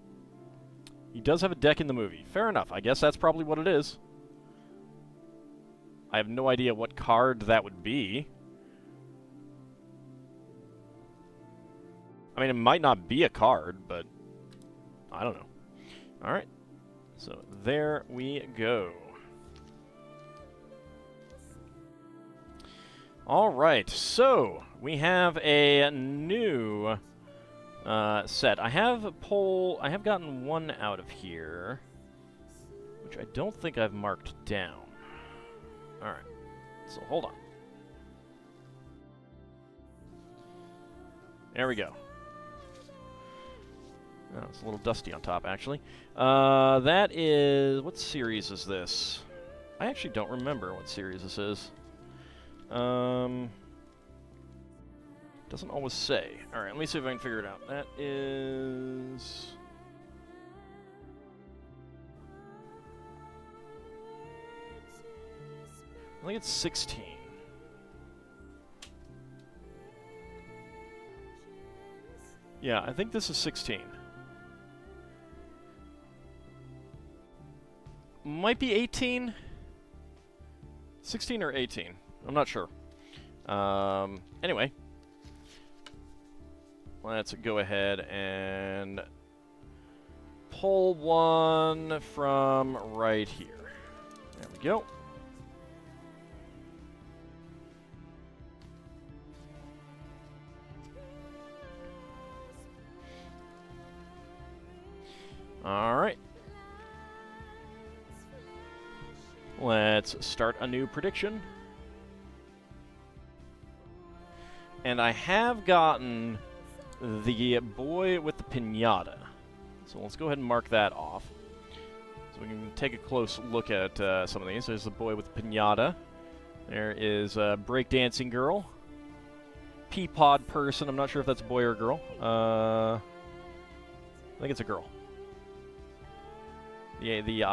He does have a deck in the movie. Fair enough. I guess that's probably what it is. I have no idea what card that would be. I mean, it might not be a card, but I don't know. Alright. So there we go. Alright, so we have a new set. I have gotten one out of here, which I don't think I've marked down. Alright, so hold on. There we go. Oh, it's a little dusty on top, actually. That is... what series is this? I actually don't remember what series this is. Doesn't always say. Alright, let me see if I can figure it out. That is... I think it's 16. Yeah, I think this is 16. Might be 18? 16 or 18. I'm not sure. Anyway. Let's go ahead and pull one from right here. There we go. Alright. Let's start a new prediction. And I have gotten the boy with the piñata. So let's go ahead and mark that off. So we can take a close look at some of these. There's the boy with the piñata. There is a breakdancing girl. Peapod person. I'm not sure if that's a boy or a girl. I think it's a girl. The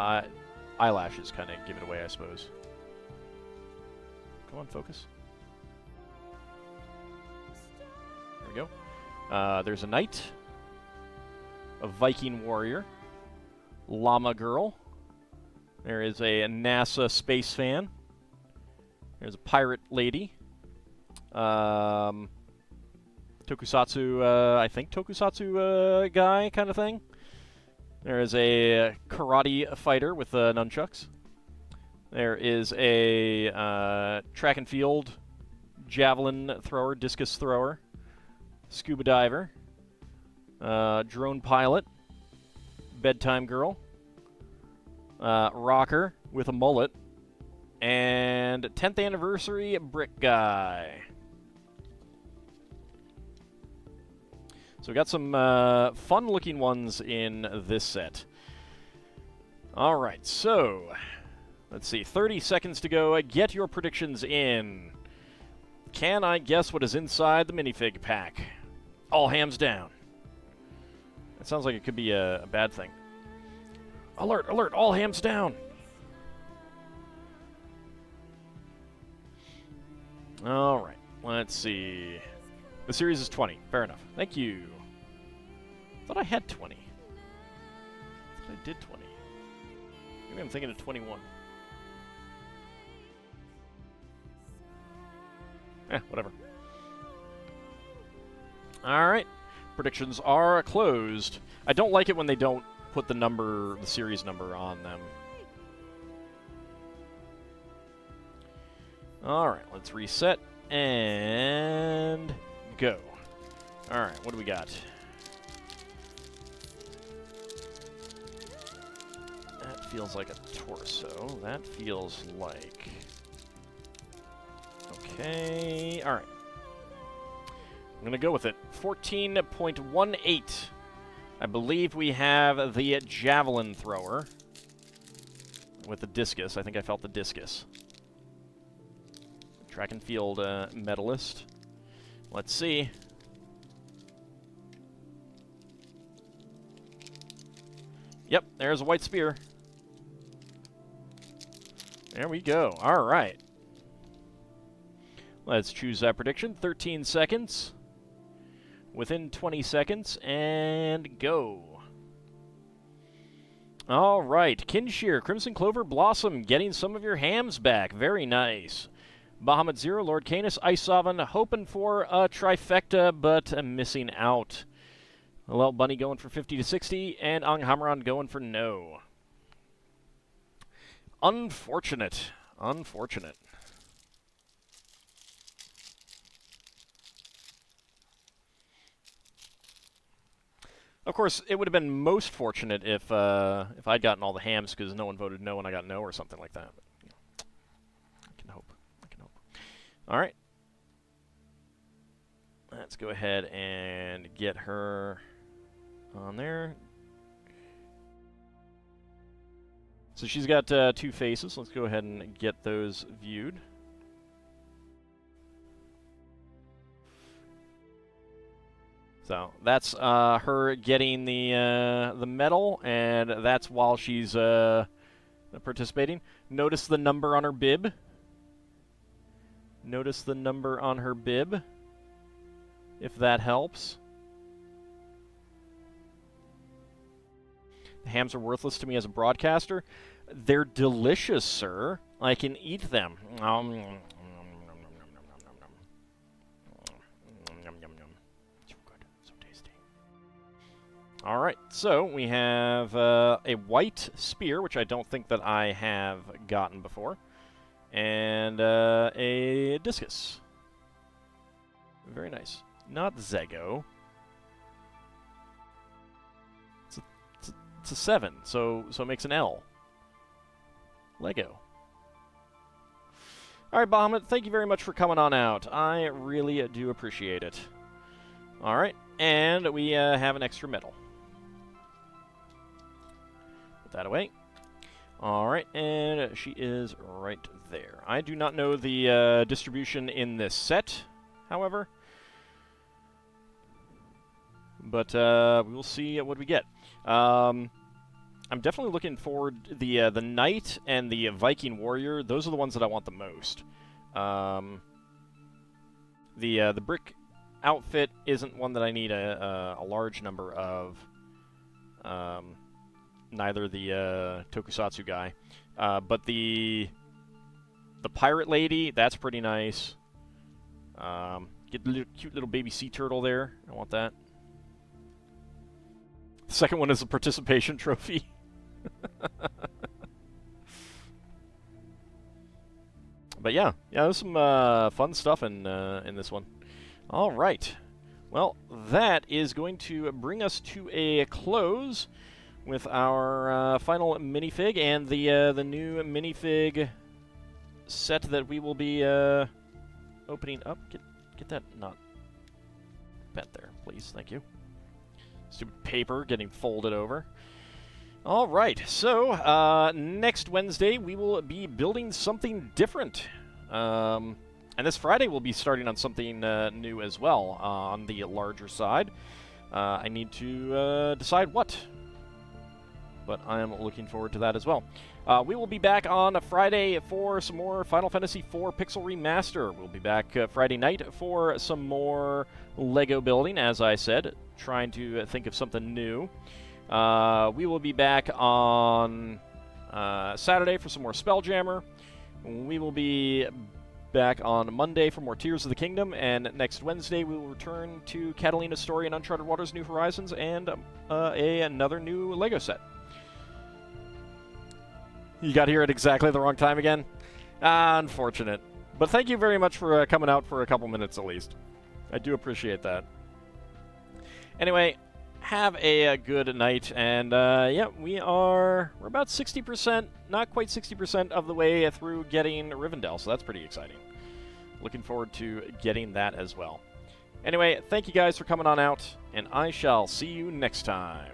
eyelashes kind of give it away, I suppose. Come on, focus. There we go. There's a knight. A Viking warrior. Llama girl. There is a NASA space fan. There's a pirate lady. Tokusatsu, I think Tokusatsu guy kind of thing. There is a karate fighter with nunchucks. There is a track and field javelin thrower, discus thrower, scuba diver, drone pilot, bedtime girl, rocker with a mullet, and 10th anniversary brick guy. So we got some fun-looking ones in this set. All right, so let's see. 30 seconds to go. Get your predictions in. Can I guess what is inside the minifig pack? All hands down. That sounds like it could be a bad thing. Alert, alert, all hands down. All right, let's see. The series is 20. Fair enough. Thank you. I thought I had 20. I thought I did 20. Maybe I'm thinking of 21. Whatever. Alright. Predictions are closed. I don't like it when they don't put the series number on them. Alright, let's reset and go. Alright, what do we got? That feels like a torso. That feels like... Okay, alright. I'm going to go with it. 14.18. I believe we have the javelin thrower with the discus. I think I felt the discus. Track and field medalist. Let's see. Yep, there's a white spear. There we go. All right. Let's choose that prediction. 13 seconds. Within 20 seconds, and go. All right. Kinshir, Crimson Clover, Blossom, getting some of your hams back. Very nice. Bahamut Zero, Lord Canis, Ice Sovereign, hoping for a trifecta, but missing out. Lel Bunny going for 50 to 60, and Anghamron going for no. Unfortunate. Unfortunate. Of course, it would have been most fortunate if I'd gotten all the hams because no one voted no and I got no or something like that. But, you know, I can hope. I can hope. All right. Let's go ahead and get her on there. So she's got 2 faces. Let's go ahead and get those viewed. So that's her getting the medal, and that's while she's participating. Notice the number on her bib. Notice the number on her bib, if that helps. The hams are worthless to me as a broadcaster. They're delicious, sir. I can eat them. All right, so we have a white spear, which I don't think that I have gotten before, and a discus. Very nice. Not Zego. It's a 7, so it makes an L. Lego. All right, Bahamut, thank you very much for coming on out. I really do appreciate it. All right, And we have an extra medal. Put that away. Alright, and she is right there. I do not know the distribution in this set, however. But we will see what we get. I'm definitely looking forward to the Knight and the Viking Warrior. Those are the ones that I want the most. The brick outfit isn't one that I need a large number of. Neither the Tokusatsu guy, but the pirate lady, that's pretty nice. Get the cute little baby sea turtle there. I want that. The second one is a participation trophy. But yeah, there's some fun stuff in this one. All right, well, that is going to bring us to a close with our final minifig and the new minifig set that we will be opening up. Get that not bent there, please. Thank you. Stupid paper getting folded over. All right, so next Wednesday we will be building something different. And this Friday we'll be starting on something new as well on the larger side. I need to decide what. But I am looking forward to that as well. We will be back on a Friday for some more Final Fantasy IV Pixel Remaster. We'll be back Friday night for some more Lego building, as I said, trying to think of something new. We will be back on Saturday for some more Spelljammer. We will be back on Monday for more Tears of the Kingdom, and next Wednesday we will return to Catalina's Story and Uncharted Waters New Horizons and another new Lego set. You got here at exactly the wrong time again? Unfortunate. But thank you very much for coming out for a couple minutes at least. I do appreciate that. Anyway, have a good night, and yeah, we're about 60%, not quite 60% of the way through getting Rivendell, so that's pretty exciting. Looking forward to getting that as well. Anyway, thank you guys for coming on out, and I shall see you next time.